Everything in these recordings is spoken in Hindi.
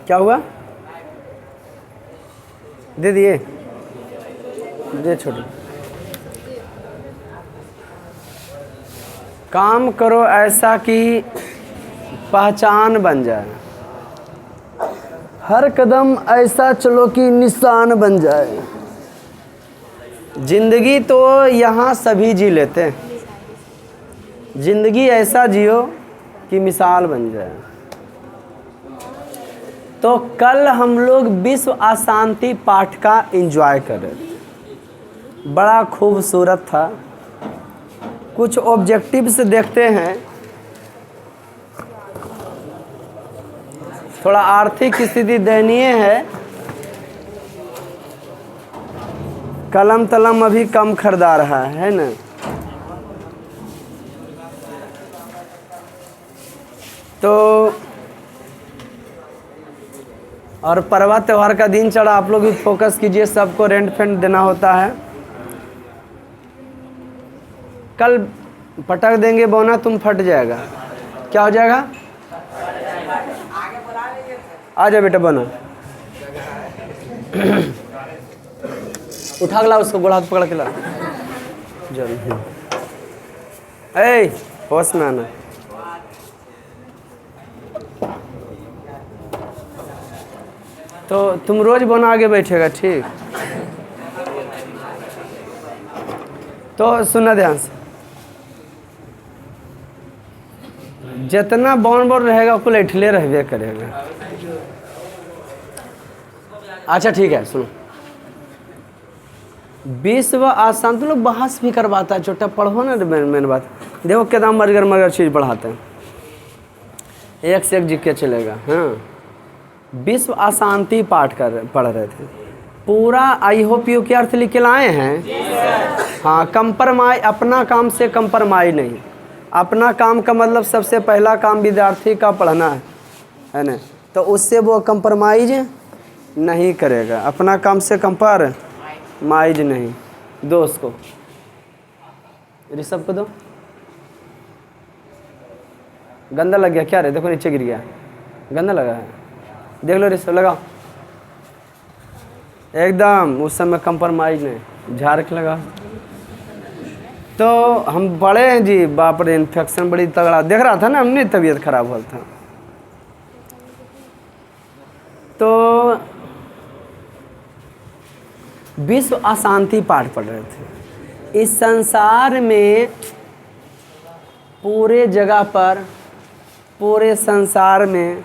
क्या हुआ? दे दिए, दे छोटे। काम करो ऐसा कि पहचान बन जाए, हर कदम ऐसा चलो कि निशान बन जाए। जिंदगी तो यहाँ सभी जी लेते हैं, जिंदगी ऐसा जियो कि मिसाल बन जाए। तो कल हम लोग विश्व अशांति पाठ का एंजॉय कर रहे थे, बड़ा खूबसूरत था। कुछ ऑब्जेक्टिव्स देखते हैं। थोड़ा आर्थिक स्थिति दयनीय है, कलम तलम अभी कम खरीदा रहा है ना। तो और पर्व त्यौहार का दिन चढ़ा, आप लोग भी फोकस कीजिए, सबको रेंट फेंट देना होता है। कल पटक देंगे बोना, तुम फट जाएगा। क्या हो जाएगा? आ जा बेटा बना। उठा के ला उसको, गोड़ हाथ पकड़ के ला। जल्दी ए होश में आना। तो तुम रोज बोना आगे बैठेगा, ठीक? तो सुनना ध्यान से, जितना बॉन बोल रहेगा कुल ऐठले रहबे करेगा। अच्छा ठीक है, सुनो। विश्व अशांति लोग बहस भी करवाता है, छोटा पढ़ो ना। मेन बात देखो, कितना मरगर चीज़ पढ़ाते हैं, एक से एक जिक्के चलेगा। हाँ, विश्व अशांति पाठ पढ़ रहे थे पूरा। आई होप यू के अर्थ लिख के लाए हैं। हाँ, कंप्रोमाइज, अपना काम से कंप्रोमाइज नहीं। अपना काम का मतलब सबसे पहला काम विद्यार्थी का पढ़ना है ना, तो उससे वो कंप्रोमाइज नहीं करेगा। अपना काम से कंप्रोमाइज नहीं। दो उसको, ऋषभ को दो। गंदा लग गया क्या रे? देखो नीचे गिर गया, गंदा लगा है। देख लो ऋषभ, लगाओ एकदम। उस समय कंप्रोमाइज नहीं, झाड़ के लगा। तो हम बड़े हैं जी, बाप रे, इन्फेक्शन बड़ी तगड़ा देख रहा था ना हमने, तबीयत खराब हुआ था। तो विश्व अशांति पाठ पढ़ रहे थे। इस संसार में पूरे जगह पर, पूरे संसार में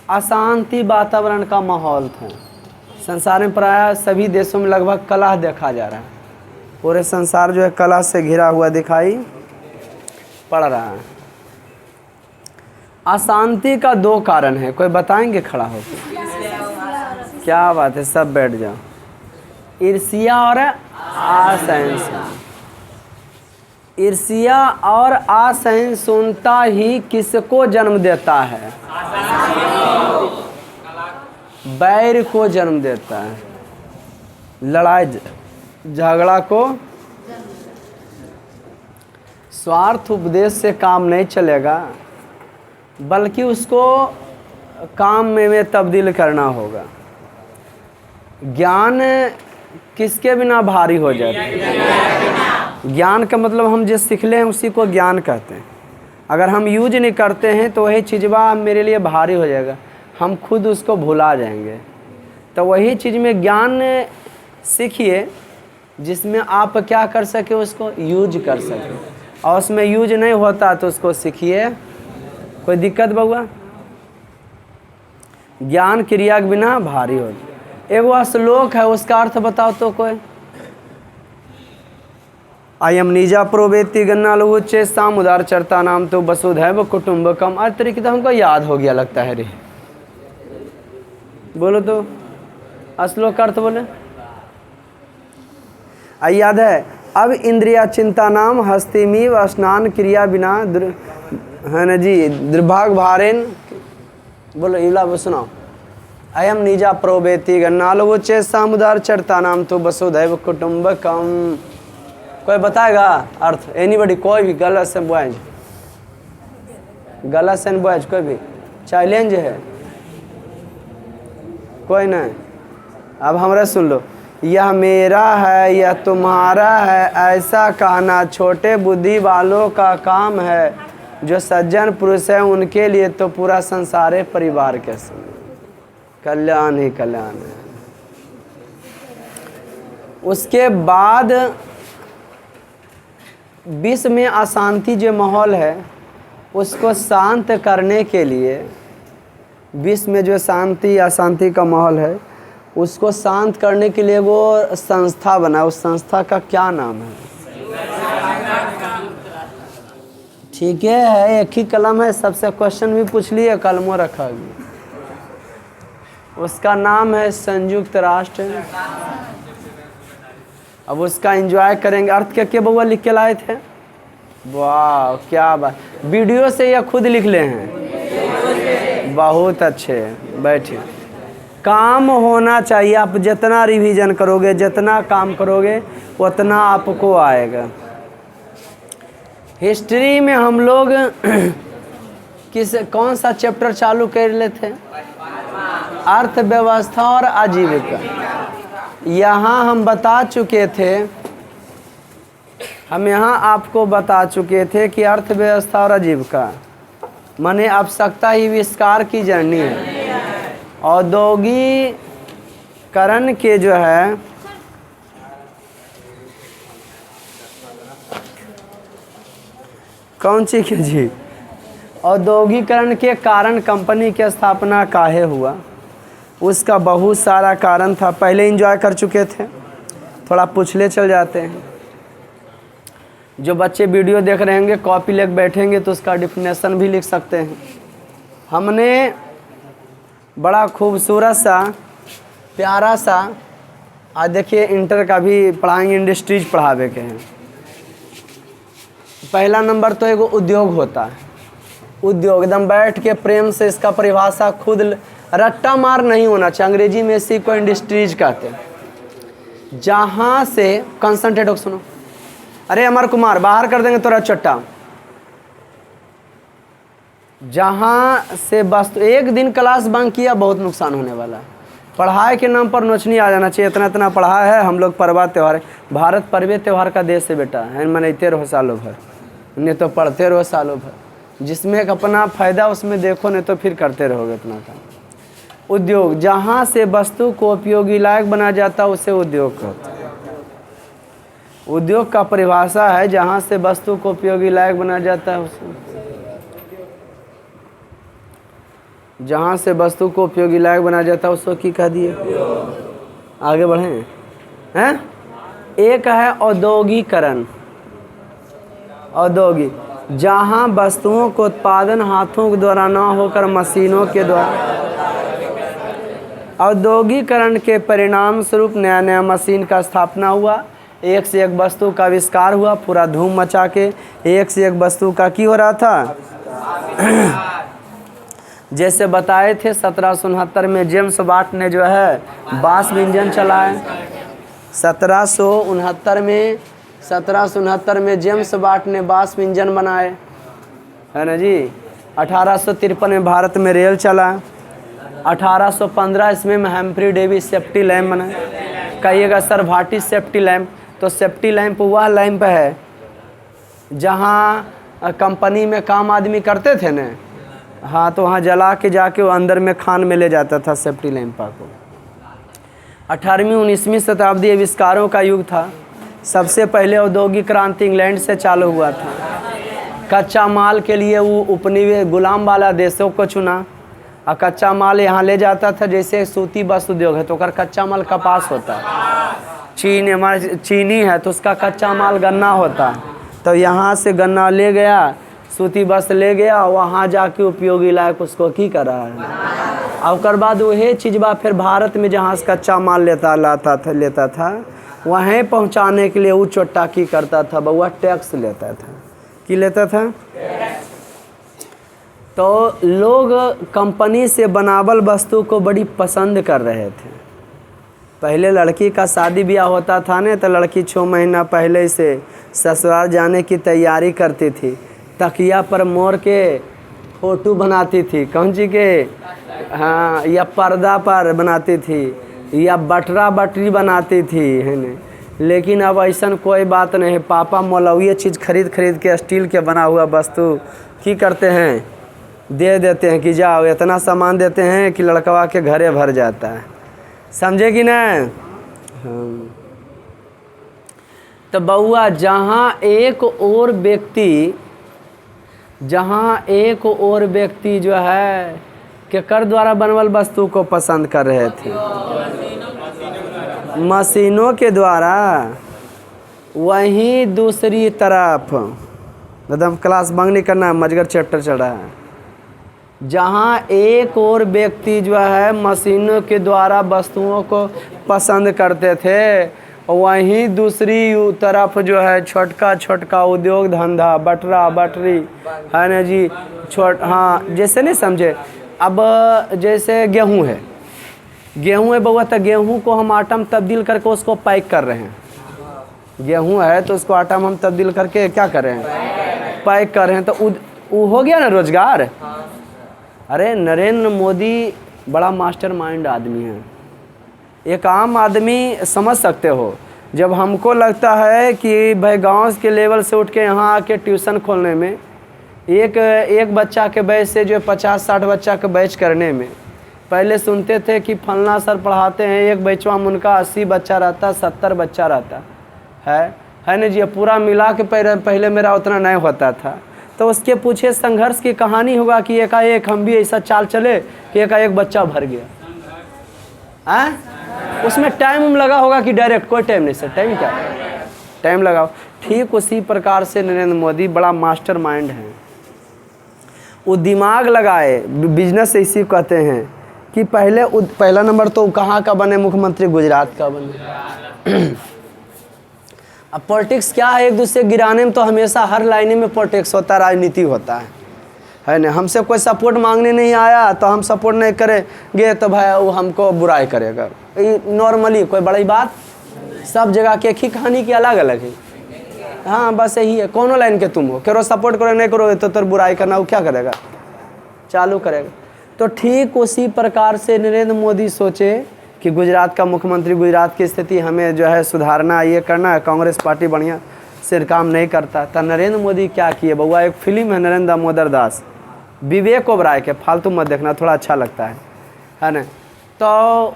अशांति वातावरण का माहौल था। संसार में प्रायः सभी देशों में लगभग कलह देखा जा रहा है। पूरे संसार जो है कलह से घिरा हुआ दिखाई पड़ रहा है। अशांति का दो कारण है, कोई बताएंगे खड़ा होकर? क्या बात है, सब बैठ जाओ। ईर्ष्या और असहिष्णुता। ईर्ष्या और असहिष्णुता ही किसको जन्म देता है? बैर को जन्म देता है, लड़ाई झगड़ा को। स्वार्थ उपदेश से काम नहीं चलेगा, बल्कि उसको काम में तब्दील करना होगा। ज्ञान किसके बिना भारी हो जाता है? ज्ञान का मतलब हम जो सीख ले हैं उसी को ज्ञान कहते हैं। अगर हम यूज नहीं करते हैं तो वही चीज़वा मेरे लिए भारी हो जाएगा, हम खुद उसको भुला जाएंगे। तो वही चीज़ में ज्ञान सीखिए जिसमें आप क्या कर सके, उसको यूज कर सके। और उसमें यूज नहीं होता तो उसको सीखिए। कोई दिक्कत बउआ? ज्ञान क्रिया के बिना भारी हो जाए। एगो श्लोक है, उसका अर्थ बताओ तो कोई। अयम निजा प्रोवेति गन्ना लघुचे साम उदार चरता नाम तो वसुधैव कुटुंबकम। अर्थ तरीके तो हमको याद हो गया लगता है रे, बोलो तो श्लोक का अर्थ बोले। याद है? अब इंद्रिया चिंता नाम हस्तिमीव स्नान क्रिया बिना है ना जी, दुर्भाग भारेन। बोलो इला वो सुनाओ। अयम निजा प्रोवेति गन्ना लघुचे साम उदार चरता नाम तो वसुधैव कुटुंबकम। कोई बताएगा अर्थ? एनीबडी, कोई भी, girls and boys, girls and boys, कोई भी चैलेंज है? कोई नहीं। अब हमरा सुन लो, यह मेरा है यह तुम्हारा है, ऐसा कहना छोटे बुद्धि वालों का काम है। जो सज्जन पुरुष है उनके लिए तो पूरा संसार है परिवार के समय, कल्याण ही कल्याण है। उसके बाद विश्व में अशांति जो माहौल है उसको शांत करने के लिए, विश्व में जो शांति अशांति का माहौल है उसको शांत करने के लिए वो संस्था बना। उस संस्था का क्या नाम है? ठीक है, एक ही कलम है, सबसे क्वेश्चन भी पूछ लिए, कलमों रखा गया। उसका नाम है संयुक्त राष्ट्र। अब उसका एंजॉय करेंगे। अर्थ क्या बउआ लिख के लाए थे? वाह क्या बात, वीडियो से या खुद लिख ले हैं? बहुत अच्छे, बैठिए। काम होना चाहिए। आप जितना रिवीजन करोगे, जितना काम करोगे, उतना आपको आएगा। हिस्ट्री में हम लोग कौन सा चैप्टर चालू कर लेते हैं? अर्थव्यवस्था और आजीविका। यहाँ हम बता चुके थे, हम यहाँ आपको बता चुके थे कि अर्थव्यवस्था और आजीविका माने आवश्यकता ही विस्तार की जर्नी है। औद्योगिकरण के जो है कौन सी के जी, औद्योगिकरण के कारण कंपनी की स्थापना काहे हुआ, उसका बहुत सारा कारण था। पहले एंजॉय कर चुके थे, थोड़ा पूछले चल जाते हैं। जो बच्चे वीडियो देख रहे होंगे, कॉपी लेकर बैठेंगे तो उसका डिफिनेशन भी लिख सकते हैं। हमने बड़ा खूबसूरत सा प्यारा सा, आज देखिए इंटर का भी पढ़ाएंगे, इंडस्ट्रीज पढ़ावे के हैं। पहला नंबर तो एगो उद्योग होता है। उद्योग एकदम बैठ के प्रेम से इसका परिभाषा खुद, रट्टा मार नहीं होना चाहिए। अंग्रेजी में इसी को इंडस्ट्रीज कहते हैं। जहाँ से कंसंट्रेट हो, सुनो, अरे अमर कुमार बाहर कर देंगे तोरा चट्टा। जहाँ से वस्तु, एक दिन क्लास बंक किया बहुत नुकसान होने वाला है। पढ़ाई के नाम पर नोचनी आ जाना चाहिए। इतना इतना पढ़ा है, हम लोग पर्व त्यौहार, भारत पर्व त्यौहार का देश है बेटा, है मनते रहो सालों भर, नहीं तो पढ़ते रहो सालों भर। जिसमें एक अपना फ़ायदा उसमें देखो, नहीं तो फिर करते रहोगे अपना काम। उद्योग, जहाँ से वस्तु को उपयोगी लायक बना जाता है उसे उद्योग कहते हैं। उद्योग का परिभाषा है जहाँ से वस्तु को उपयोगी लायक बनाया जाता है उसे, जहाँ से वस्तु को उपयोगी लायक बनाया जाता है उसको की कह दिए। आगे बढ़ें हैं। एक है औद्योगिकरण। औद्योगिक, जहाँ वस्तुओं को उत्पादन हाथों के द्वारा न होकर मशीनों के द्वारा। औद्योगिकरण के परिणाम स्वरूप नया नया मशीन का स्थापना हुआ, एक से एक वस्तु का आविष्कार हुआ, पूरा धूम मचा के एक से एक वस्तु का की हो रहा था। जैसे बताए थे 1769 में जेम्स वाट ने जो है वाष्प इंजन चलाया। 1769 में जेम्स वाट ने वाष्प इंजन बनाए, है ना जी। 1853 में भारत में रेल चला। 1815 इसमें हम्फ्री डेवी सेफ्टी लैम्प बनाए। कहिएगा सर भाटी सेफ्टी लैम्प, तो सेफ्टी लैंप वह लैंप है जहाँ कंपनी में काम आदमी करते थे ना, हाँ, तो वहाँ जला के जाके वो अंदर में खान में ले जाता था सेफ्टी लैंपा को। 18वीं 19वीं शताब्दी आविष्कारों का युग था। सबसे पहले औद्योगिक क्रांति इंग्लैंड से चालू हुआ था। कच्चा माल के लिए वो उपनिवेश गुलाम वाला देशों को चुना और कच्चा माल यहाँ ले जाता था। जैसे सूती वस्त्र उद्योग है तो उसका कच्चा माल कपास होता है। चीन, हमारे चीनी है तो उसका कच्चा माल गन्ना होता है। तो यहाँ से गन्ना ले गया, सूती वस्त्र ले गया, वहाँ जाके उपयोगी लायक उसको की कर रहा है। और उसके बाद वही चीज़बा फिर भारत में जहाँ से कच्चा माल लेता था वहीं पहुँचाने के लिए वो चोट्टा की करता था, बउआ टैक्स लेता था। की लेता था? तो लोग कंपनी से बनावल वस्तु को बड़ी पसंद कर रहे थे। पहले लड़की का शादी ब्याह होता था ना तो लड़की 6 महीना पहले से ससुराल जाने की तैयारी करती थी, तकिया पर मोर के फोटो बनाती थी, कौन सी के, हाँ, या पर्दा पर बनाती थी या बटरा बटरी बनाती थी, है न। लेकिन अब ऐसा कोई बात नहीं है। पापा मौलवी चीज़ खरीद के स्टील के बना हुआ वस्तु की करते हैं, दे देते हैं कि जाओ, इतना सामान देते हैं कि लड़कवा के घरे भर जाता है, समझे कि नहीं। तो बउआ जहाँ एक और व्यक्ति जो है केकर द्वारा बनवल वस्तु को पसंद कर रहे थे, मशीनों के द्वारा। वहीं दूसरी तरफ एकदम क्लास बंद नहीं करना है, मजगर चैप्टर चढ़ा है। जहाँ एक और व्यक्ति जो है मशीनों के द्वारा वस्तुओं को पसंद करते थे, वहीं दूसरी तरफ जो है छोटका उद्योग धंधा, बटरा बटरी, है ना जी, हाँ, जैसे नहीं समझे। अब जैसे गेहूं है बउआ, तो गेहूं को हम आटा में तब्दील करके उसको पैक कर रहे हैं। गेहूं है तो उसको आटा में हम तब्दील करके क्या कर रहे हैं, पैक कर रहे हैं। तो वो हो गया ना रोजगार। अरे नरेंद्र मोदी बड़ा मास्टरमाइंड आदमी है। एक आम आदमी समझ सकते हो, जब हमको लगता है कि भाई गांव के लेवल से उठ के यहाँ आके ट्यूशन खोलने में एक बच्चा के बैच से जो 50-60 बच्चा के बैच करने में, पहले सुनते थे कि फलना सर पढ़ाते हैं, एक बैचवा में उनका 80 बच्चा रहता, 70 बच्चा रहता है ना जी। पूरा मिला के पहले मेरा उतना नहीं होता था। तो उसके पीछे संघर्ष की कहानी होगा कि एकाएक हम भी ऐसा चाल चले कि एकाएक बच्चा भर गया। उसमें टाइम लगा होगा कि डायरेक्ट कोई टाइम नहीं सर, टाइम क्या, टाइम लगाओ। ठीक उसी प्रकार से नरेंद्र मोदी बड़ा मास्टरमाइंड है। वो दिमाग लगाए, बिजनेस इसी कहते हैं कि पहला नंबर तो कहाँ का बने, मुख्यमंत्री गुजरात का बने। अब पॉलिटिक्स क्या है, एक दूसरे गिराने में तो हमेशा हर लाइने में पॉलिटिक्स होता, राजनीति होता है ना। हमसे कोई सपोर्ट मांगने नहीं आया तो हम सपोर्ट नहीं करेंगे तो भाई वो हमको बुराई करेगा। नॉर्मली कोई बड़ी बात, सब जगह की एक ही कहानी की अलग अलग है। हाँ बस यही है, कौन लाइन के तुम हो, करो सपोर्ट करो, नहीं करो तो बुराई करना, वो क्या करेगा, चालू करेगा। तो ठीक उसी प्रकार से नरेंद्र मोदी सोचे कि गुजरात का मुख्यमंत्री, गुजरात की स्थिति हमें जो है सुधारना, ये करना है, कांग्रेस पार्टी बढ़िया से काम नहीं करता। तो नरेंद्र मोदी क्या किए बउआ, एक फिल्म है नरेंद्र दामोदर दास, विवेक ओबराय के, फालतू मत देखना, थोड़ा अच्छा लगता है ना। तो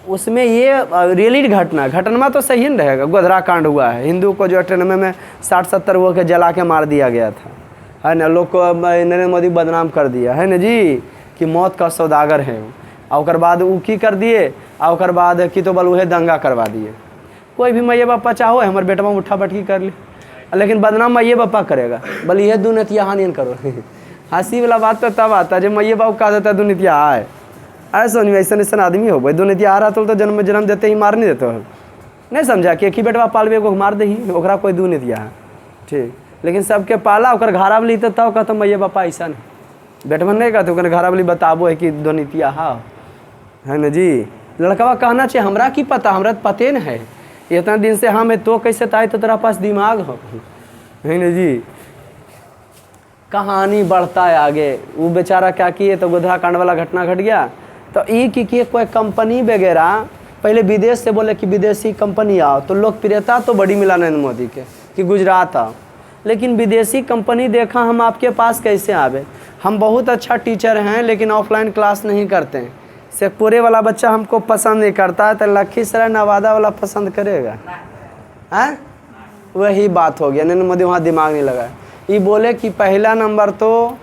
उसमें ये रियली घटना तो सही नहीं रहेगा, गोधरा कांड हुआ है, हिंदू को जो 98 में 60-70 वो के जला के मार दिया गया था, है ना। लोग को नरेंद्र मोदी बदनाम कर दिया, है ना जी, कि मौत का सौदागर है। और बाद वो की कर दिए, और बाद कि तो बल उहे दंगा करवा दिए। कोई भी मैया बापा चाहो हमारे बेटवा उठा बैठी कर ले, लेकिन बदनाम मैया बापा करेगा, बल यह दू नतिया हानि करो। हंसी वाला बात तो तब आता जब मैया बाप कहा देता दुनिया आए, ऐसा नहीं, ऐसा आदमी हो भाई, दुनिया आ रहा तो जन्म देते ही मार नहीं देते हो, नहीं समझा कि एक ही बेटवा पालवे को मार दे ही, ओकरा कोई दू नतिया है ठीक। लेकिन सबके पाला ओकर घरा वाली तो तब कहता मैया बापा ऐसा नहीं, बेटवा नहीं कहते ओकर घरा वाली बताबो है कि दुनिया हाँ, है ना जी। लड़कवा कहना चाहिए हमरा की पता, हमरा तो पते न है, इतना दिन से हम तो कैसे ताए तो तेरा पास दिमाग हो, है ना जी। कहानी बढ़ता है आगे। वो बेचारा क्या किए, तो गोधरा कांड वाला घटना घट गया। तो ये कि कोई कंपनी वगैरह पहले विदेश से बोले कि विदेशी कंपनी आओ, तो लोकप्रियता तो बड़ी मिला नरेंद्र मोदी के कि गुजरात आओ। लेकिन विदेशी कंपनी देखा हम आपके पास कैसे आवे, हम बहुत अच्छा टीचर हैं लेकिन ऑफलाइन क्लास नहीं करते हैं, शेखपुरे वाला बच्चा हमको पसंद नहीं करता है तो लखीसराय नवादा वाला पसंद करेगा, हैं? वही बात हो गया। नरेंद्र मोदी वहाँ दिमाग नहीं लगाया। ये बोले कि पहला नंबर तो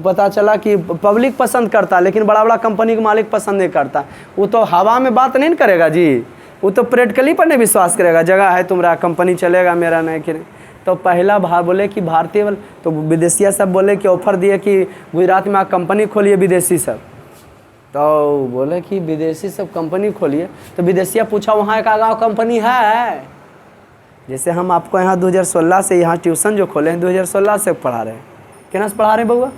पता चला कि पब्लिक पसंद करता, लेकिन बड़ा बड़ा कंपनी के मालिक पसंद नहीं करता। वो तो हवा में बात नहीं करेगा जी, वो तो प्रैक्टिकली पर नहीं विश्वास करेगा, जगह है तुम्हारा, कंपनी चलेगा, मेरा नहीं कि। तो पहला बोले कि भारतीय वाले, तो विदेशिया सब बोले कि ऑफर दिए कि गुजरात में कंपनी खोलिए विदेशी सब। तो बोले कि विदेशी सब कंपनी खोलिए। तो विदेशिया पूछा वहाँ एक आगाव कंपनी है, जैसे हम आपको यहाँ 2016 से यहाँ ट्यूशन जो खोले हैं 2016 से पढ़ा रहे हैं, कितना से पढ़ा रहे हैं बउआ?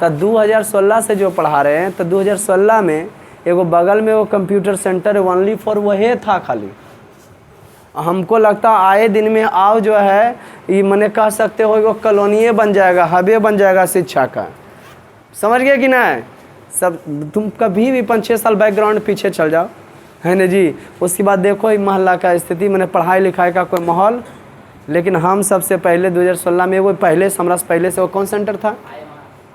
तो 2016 से जो पढ़ा रहे हैं, तो 2016 में एगो बगल में वो कंप्यूटर सेंटर ओनली फॉर वही था खाली। हमको लगता आए दिन में आओ जो है ये मैंने कह सकते हो वो कॉलोनिये बन जाएगा, हबे बन जाएगा शिक्षा का। समझ गए कि नहीं? सब तुम कभी भी 5-6 साल बैकग्राउंड पीछे चल जाओ, है ना जी। उसके बाद देखो ये मोहल्ला का स्थिति, मैंने पढ़ाई लिखाई का कोई माहौल। लेकिन हम सबसे पहले 2016 में वो पहले समरस पहले से वो कौन सेंटर था?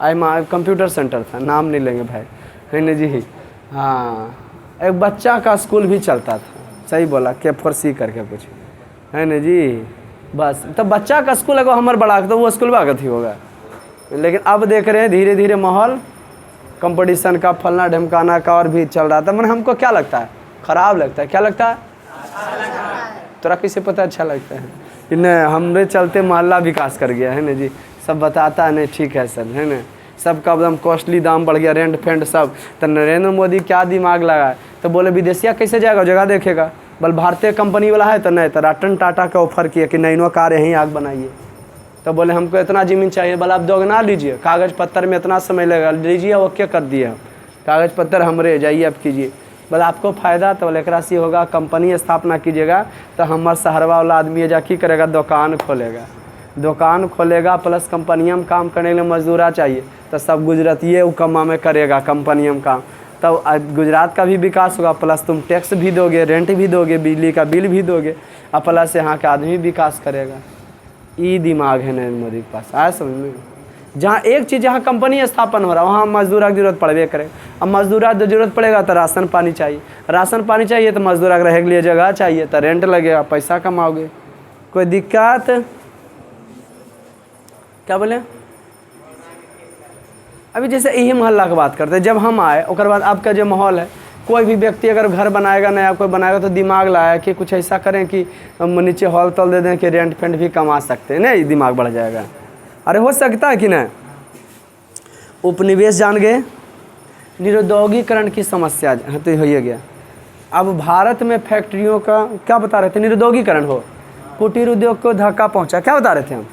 आईमा कंप्यूटर सेंटर था, नाम नहीं लेंगे भाई, है ना जी। हाँ, एक बच्चा का स्कूल भी चलता था, सही बोला, K4C करके कुछ, है ना जी। बस तब बच्चा का स्कूल अगर हमारे बड़ा तो वो स्कूल बागत ही होगा। लेकिन अब देख रहे हैं धीरे धीरे माहौल कंपटीशन का, फलना ढमकाना का और भी चल रहा था। मैंने हमको क्या लगता है? खराब लगता है। क्या लगता है? तोरा किसे पता अच्छा लगता है कि नहीं? हमरे चलते मोहल्ला विकास कर गया, है ना जी। सब बताता है नहीं ठीक है सर, है ना। सबका एकदम कॉस्टली दाम बढ़ गया, रेंट फेंट सब। तो नरेंद्र मोदी क्या दिमाग लगाए, तो बोले विदेशिया कैसे जाएगा, जगह देखेगा। बल भारतीय कंपनी वाला है तो नहीं, तो रतन टाटा का ऑफर किया कि नैनो कार यहीं आग बनाइए। तो बोले हमको इतना ज़मीन चाहिए, बोला आप दोगुना लीजिए, कागज़ पत्तर में इतना समय लगेगा, लीजिए ओके कर दिए हम, कागज़ पत्तर हमरे, जाइए आप कीजिए। बोले आपको फ़ायदा, तो बोले एक राशि होगा, कंपनी स्थापना कीजिएगा तो हमारे शहरवा वाला आदमी जा की करेगा, दुकान खोलेगा प्लस कंपनियों में काम करने के लिए मजदूरा चाहिए, तो सब गुजराती वो कमा में करेगा कंपनियों में काम। तब गुजरात का भी विकास होगा, प्लस तुम टैक्स भी दोगे, रेंट भी दोगे, बिजली का बिल भी दोगे, और प्लस यहाँ का आदमी विकास करेगा। ये दिमाग है नरेंद्र मोदी के पास, आया समझ में? जहाँ एक चीज़, जहाँ कंपनी स्थापन हो रहा है वहाँ मजदूरा की जरूरत पड़बे करे। अब मजदूरा की जरूरत पड़ेगा तो राशन पानी चाहिए, तो मजदूरा के रहे के लिए जगह चाहिए, तो रेंट लगेगा, पैसा कमाओगे, कोई दिक्कत? क्या बोले? अभी जैसे यही मोहल्ला की बात करते हैं, जब हम आए उसके बाद आपका जो माहौल है, कोई भी व्यक्ति अगर घर बनाएगा नया कोई बनाएगा तो दिमाग लाया कि कुछ ऐसा करें कि हम नीचे हॉल तल दे दें कि रेंट फेंट भी कमा सकते हैं, नहीं दिमाग बढ़ जाएगा। अरे हो सकता है कि नहीं? उपनिवेश जान गए, निरुद्योगीकरण की समस्या तो हो गया। अब भारत में फैक्ट्रियों का क्या बता रहे थे? निरुद्योगीकरण हो, कुटीर उद्योग को धक्का पहुँचा, क्या बता रहे थे हम?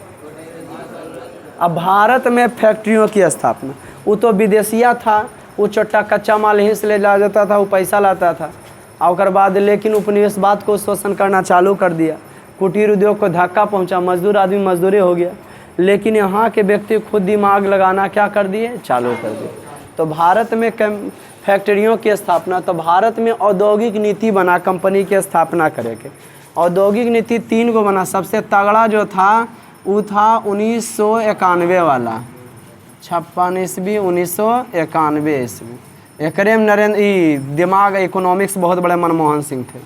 अब भारत में फैक्ट्रियों की स्थापना, वो तो विदेशिया था, वो छोटा कच्चा माल यहीं से ले जा जाता था, वो पैसा लाता था। और बाद लेकिन उपनिवेशवाद को शोषण करना चालू कर दिया, कुटीर उद्योग को धक्का पहुंचा, मजदूर आदमी मजदूरी हो गया। लेकिन यहाँ के व्यक्ति खुद दिमाग लगाना क्या कर दिए? चालू कर दिए। तो भारत में फैक्ट्रियों की स्थापना, तो भारत में औद्योगिक नीति बना कंपनी की स्थापना करे के। औद्योगिक नीति 3 गो बना, सबसे तगड़ा जो था वो था 1991 वाला, 56 ईस्वी 1991 ईस्वी। एकरे में नरेंद्र दिमाग इकोनॉमिक्स बहुत बड़े मनमोहन सिंह थे,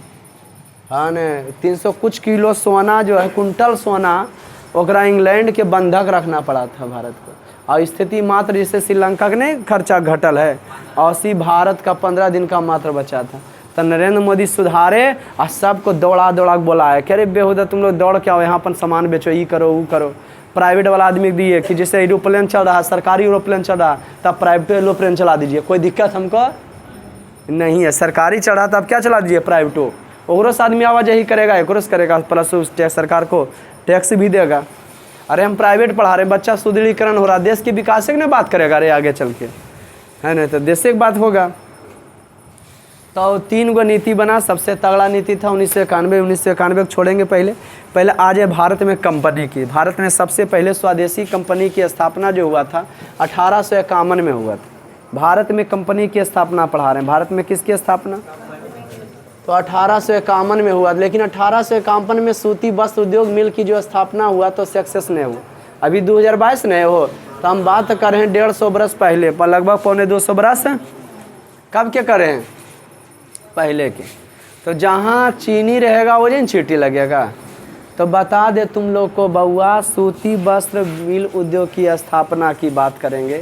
हाँ न। 300 कुछ किलो सोना जो है, कुंटल सोना, ओकरा इंग्लैंड के बंधक रखना पड़ा था भारत को। और स्थिति मात्र जैसे श्रीलंका के नहीं खर्चा घटल है, और भारत का 15 दिन का मात्र बचा था। तो नरेंद्र मोदी सुधारे और सबको दौड़ा के बोलाया कि अरे बेहुदा तुम लोग दौड़ के आओ, यहाँ पर सामान बेचो, ये करो वो करो। प्राइवेट वाला आदमी दिए कि जैसे एरोप्लेन चल रहा है, सरकारी एरोप्लेन चल रहा है, तब प्राइवेट एरोप्लेन चला दीजिए, कोई दिक्कत हमको नहीं है। सरकारी चढ़ा तब क्या चला दीजिए, प्राइवेटो, ओकरो से आदमी आवाजाही करेगा, एक करेगा, प्लस उस सरकार को टैक्स भी देगा। अरे हम प्राइवेट पढ़ा रहे, बच्चा सुदृढ़ीकरण हो रहा, देश के विकास की ना बात करेगा अरे आगे चल के, है ना, तो देश की बात होगा। तो 3 गो नीति बना, सबसे तगड़ा नीति था 1991 छोड़ेंगे पहले आ जाए भारत में कंपनी की। भारत में सबसे पहले स्वदेशी कंपनी की स्थापना जो हुआ था 1851 में हुआ था। भारत में कंपनी की स्थापना पढ़ा रहे हैं, भारत में किसकी स्थापना? तो 1851 में हुआ, लेकिन 1851 में सूती वस्त्र उद्योग मिल की जो स्थापना हुआ तो सक्सेस नहीं हुआ। अभी 2022 नहीं हो, तो हम बात कर रहे हैं 150 बरस पहले, पर लगभग 250 बरस कब के कर रहे हैं? पहले के। तो जहाँ चीनी रहेगा वो जन चीटी लगेगा। तो बता दे तुम लोग को बउआ, सूती वस्त्र मिल उद्योग की स्थापना की बात करेंगे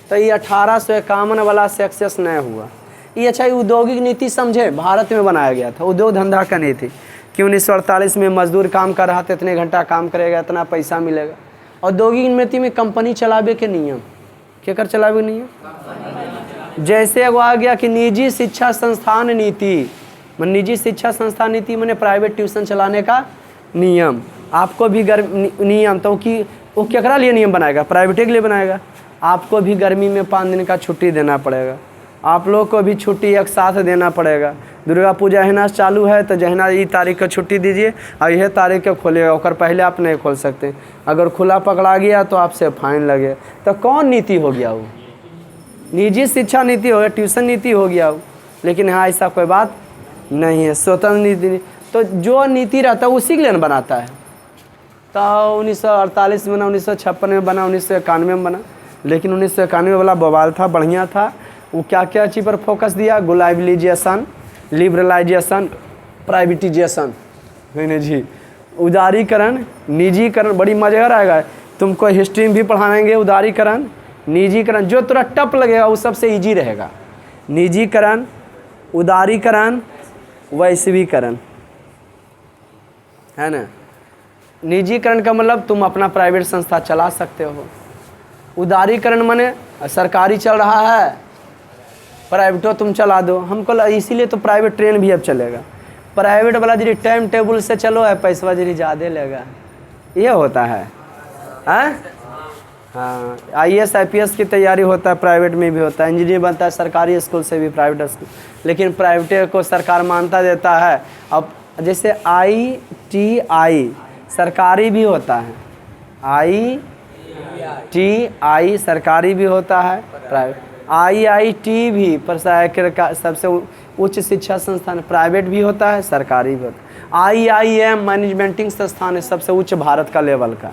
तो ये 1851 वाला सक्सेस नहीं हुआ। ये अच्छा औद्योगिक नीति समझे, भारत में बनाया गया था उद्योग धंधा का नीति कि 1948 में मजदूर काम कर रहा था, इतने घंटा काम करेगा, इतना पैसा मिलेगा। औद्योगिक नीति में कंपनी चलावे के नियम, क्या कर चलावे के नियम? जैसे वो आ गया कि निजी शिक्षा संस्थान नीति, निजी शिक्षा संस्थान नीति मैंने प्राइवेट ट्यूशन चलाने का नियम, आपको भी नियम तो कि वो केकरा लिए नियम बनाएगा? प्राइवेट के लिए बनाएगा। आपको भी गर्मी में 5 दिन का छुट्टी देना पड़ेगा, आप लोग को भी छुट्टी एक साथ देना पड़ेगा। दुर्गा पूजा अहिना चालू है तो जहिना ये तारीख को छुट्टी दीजिए और यह तारीख को खोलिएगा, और पहले आप नहीं खोल सकते। अगर खुला पकड़ा गया तो आपसे फाइन लगे। तो कौन नीति हो गया वो? निजी शिक्षा नीति हो गया, ट्यूशन नीति हो गया वो। लेकिन यहाँ ऐसा कोई बात नहीं है, स्वतंत्र नीति। तो जो नीति रहता है उसी के लिए बनाता है। तो 1948 में बना, 1956 में बना, 1991 में बना। लेकिन 1991 वाला बवाल था, बढ़िया था। वो क्या क्या चीज़ पर फोकस दिया? ग्लोबलाइजेशन, लिबरलाइजेशन, प्राइवेटाइजेशन, है ना जी, उदारीकरण, निजीकरण। बड़ी मज़ेदार आएगा, तुमको हिस्ट्री में भी पढ़ाएंगे। उदारीकरण, निजीकरण, जो थोड़ा टफ लगेगा वो सबसे इजी रहेगा। निजीकरण, उदारीकरण, वैश्वीकरण, है ना। निजीकरण का मतलब तुम अपना प्राइवेट संस्था चला सकते हो। उदारीकरण माने सरकारी चल रहा है, प्राइवेटो तुम चला दो। हमको इसीलिए तो प्राइवेट ट्रेन भी अब चलेगा। प्राइवेट वाला जी टाइम टेबल से चलो है, पैसा जी ज़्यादा लेगा, ये होता है। हाँ, IAS IPS की तैयारी होता है, प्राइवेट में भी होता है। इंजीनियर बनता है सरकारी स्कूल से भी, प्राइवेट स्कूल। लेकिन प्राइवेट को सरकार मान्यता देता है। अब जैसे ITI सरकारी भी होता है, ITI सरकारी भी होता है, प्राइवेट। IIT भी सबसे उच्च शिक्षा संस्थान प्राइवेट भी होता है, सरकारी भी होता है। IIM मैनेजमेंटिंग संस्थान है, सबसे उच्च भारत का लेवल का,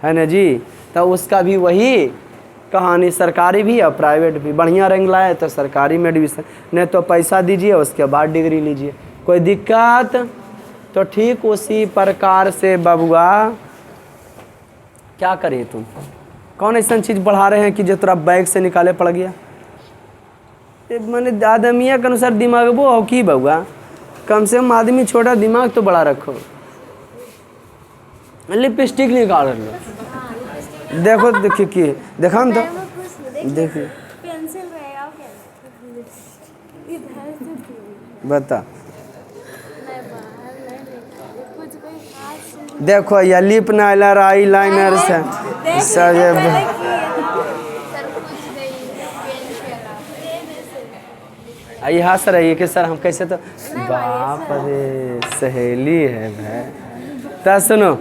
है ना जी। तो उसका भी वही कहानी, सरकारी भी और प्राइवेट भी। बढ़िया रैंक लाए तो सरकारी में एडमिशन, नहीं तो पैसा दीजिए उसके बाद डिग्री लीजिए। कोई दिक्कत? तो ठीक उसी प्रकार से बबुआ क्या करिए तुम? कौन ऐसा चीज़ बढ़ा रहे हैं कि जो तेरा बैग से निकाले पड़ गया? मैंने आदमिया के अनुसार दिमाग वो हो कि बबुआ, कम से कम आदमी छोटा, दिमाग तो बड़ा रखो। लिपस्टिक निकाल लो, देखो देखिए कि देखा न तो देखिए, बता देखो या लिप नाइलर, आई लाइनर से सब ये हंस रही है कि सर हम कैसे, तो बाप रे सहेली है भाई। तो सुनो,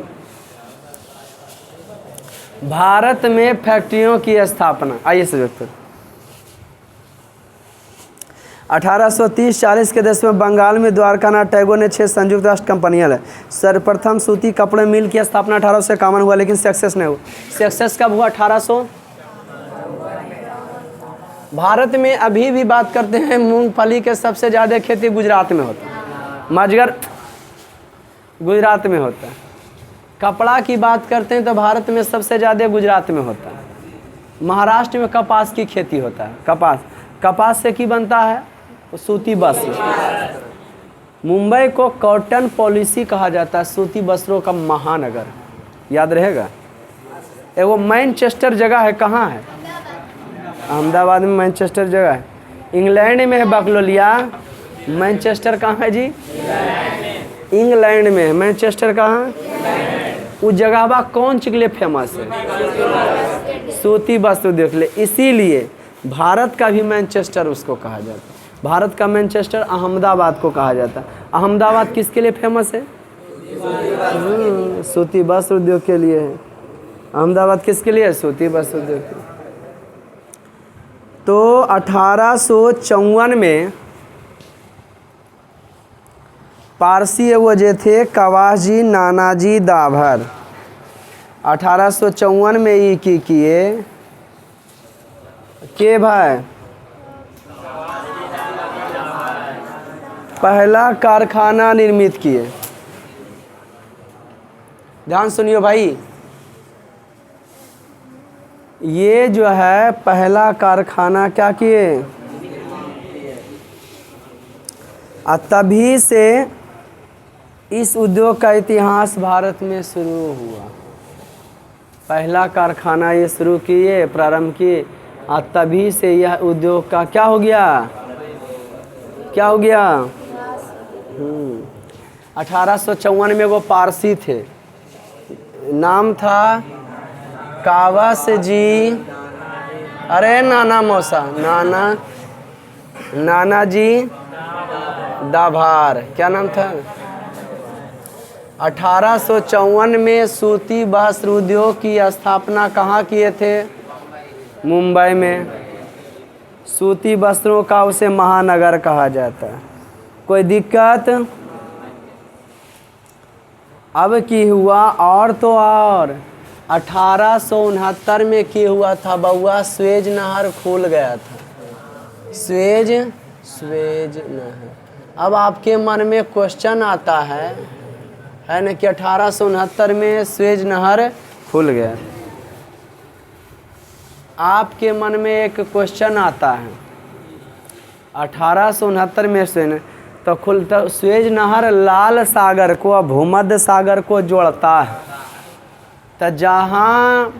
भारत में फैक्ट्रियों की स्थापना, आइए से 1830-40 के दशक में बंगाल में द्वारकानाथ टैगोर ने 6 संयुक्त राष्ट्र कंपनियां लाई। सर्वप्रथम सूती कपड़े मिल की स्थापना 1851 हुआ, लेकिन सक्सेस नहीं हुआ। सक्सेस कब हुआ? 1800। भारत में अभी भी बात करते हैं, मूंगफली के सबसे ज़्यादा खेती गुजरात में होता है। मजगर गुजरात में होता है। कपड़ा की बात करते हैं तो भारत में सबसे ज़्यादा गुजरात में होता है। महाराष्ट्र में कपास की खेती होता है। कपास से की बनता है? सूती वस्त्र। मुंबई को कॉटन पॉलिसी कहा जाता है, सूती वस्त्रों का महानगर, याद रहेगा। एगो मैनचेस्टर जगह है, कहाँ है? अहमदाबाद में मैनचेस्टर जगह है। इंग्लैंड में है बकलोलिया। मैनचेस्टर कहाँ है जी? इंग्लैंड में है। मैनचेस्टर कहाँ? उस जगह कौन चीज़ के लिए फेमस है? सूती वस्त्र देख ले। इसीलिए भारत का भी मैनचेस्टर उसको कहा जाता है। भारत का मैनचेस्टर अहमदाबाद को कहा जाता है। अहमदाबाद किसके लिए फेमस है? सूती वस्त्र उद्योग के लिए है। अहमदाबाद किसके लिए है? सूती वस्त्र उद्योग के लिए। तो 1854 में पारसी वो जो थे कवासी नानाजी दाभर, 1854 में ये की किए के भाई पहला कारखाना निर्मित किए। ध्यान सुनियो भाई, ये जो है पहला कारखाना क्या किए, और तभी से इस उद्योग का इतिहास भारत में शुरू हुआ। पहला कारखाना ये शुरू किए, प्रारंभ किए, और तभी से यह उद्योग का क्या हो गया, क्या हो गया। 1854 में वो पारसी थे, नाम था कावास जी, अरे नाना मौसा, नाना नानाजी दाभार, क्या नाम था? 1854 में सूती वस्त्र उद्योग की स्थापना कहाँ किए थे? मुंबई में। सूती वस्त्रों का उसे महानगर कहा जाता है। कोई दिक्कत? अब की हुआ और तो और 1869 में किए हुआ था बउआ, स्वेज नहर खुल गया था। स्वेज नहर। अब आपके मन में क्वेश्चन आता है ना कि 1869 में स्वेज नहर खुल गया। आपके मन में एक क्वेश्चन आता है 1869 में स्वेज तो खुलता। स्वेज नहर लाल सागर को, भूमध्य सागर को जोड़ता है। तो जहाँ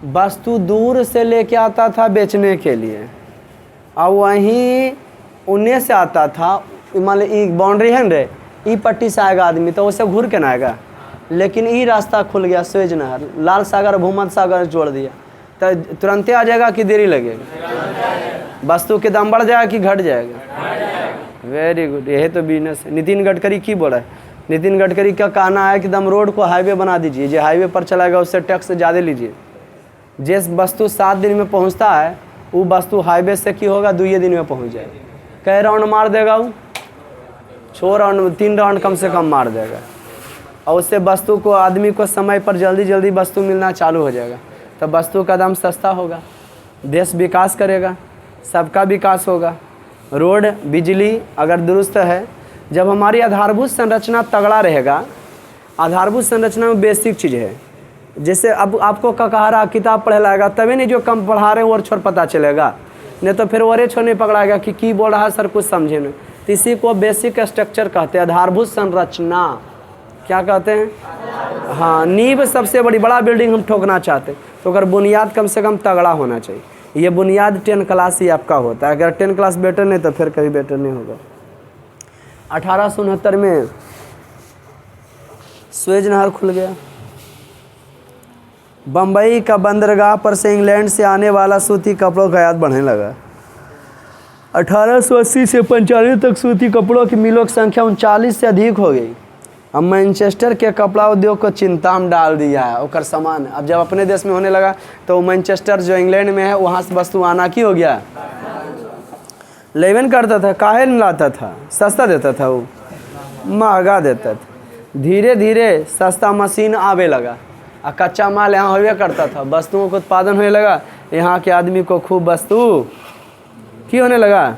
वस्तु दूर से लेके आता था बेचने के लिए, और वहीं उन्हें से आता था, मान ली बाउंड्री है रे, ई पट्टी से आएगा आदमी तो उसे घूर के ना आएगा, लेकिन ई रास्ता खुल गया स्वेज नहर, लाल सागर भूमध्य सागर जोड़ दिया, तो तुरंत आ जाएगा कि देरी लगेगा? वस्तु के दाम बढ़ जाएगा कि घट जाएगा? वेरी गुड, यही तो बिजनेस है। नितिन गडकरी की बोला है? नितिन गडकरी का कहना है कि दम रोड को हाईवे बना दीजिए, जो हाईवे पर चलाएगा उससे टैक्स ज़्यादा लीजिए। जिस वस्तु 7 दिन में पहुंचता है वो वस्तु हाईवे से की होगा 2 दिन में पहुंच जाएगा। कई राउंड मार देगा वो? 6 राउंड, 3 राउंड कम से कम मार देगा, और उससे वस्तु को, आदमी को समय पर जल्दी वस्तु मिलना चालू हो जाएगा। तो वस्तु का दाम सस्ता होगा, देश विकास करेगा, सबका विकास होगा। रोड, बिजली अगर दुरुस्त है, जब हमारी आधारभूत संरचना तगड़ा रहेगा, आधारभूत संरचना में बेसिक चीज़ है। जैसे अब आपको ककहरा किताब पढ़े लाएगा तभी नहीं जो कम पढ़ा रहे हैं और छोड़ पता चलेगा, नहीं तो फिर वरे छोड़ नहीं पकड़ाएगा कि बोल रहा है सर कुछ समझे नहीं। तो इसी को बेसिक स्ट्रक्चर कहते हैं, आधारभूत संरचना। क्या कहते हैं? हाँ, नींव सबसे बड़ा बिल्डिंग हम ठोकना चाहते हैं तो अगर बुनियाद कम से कम तगड़ा होना चाहिए। ये बुनियाद 10 क्लास ही आपका होता है, अगर 10 क्लास बेटर नहीं तो फिर कभी बेटर नहीं होगा। 1869 में स्वेज नहर खुल गया। बम्बई का बंदरगाह पर से इंग्लैंड से आने वाला सूती कपड़ों का आयात बढ़ने लगा। 1880 से 95 तक सूती कपड़ों की मिलों की संख्या 39 से अधिक हो गई। अब मैनचेस्टर के कपड़ा उद्योग को चिंता में डाल दिया है और सामान। अब जब अपने देश में होने लगा तो मैनचेस्टर जो इंग्लैंड में है वहाँ से वस्तु आना की हो गया, लेवन करता था, काहे नहीं लाता था, सस्ता देता था, वो महंगा देता था। धीरे धीरे सस्ता मशीन आवे लगा और कच्चा माल यहाँ होवे करता था, वस्तुओं का उत्पादन होने लगा, यहाँ के आदमी को खूब वस्तु की होने लगा,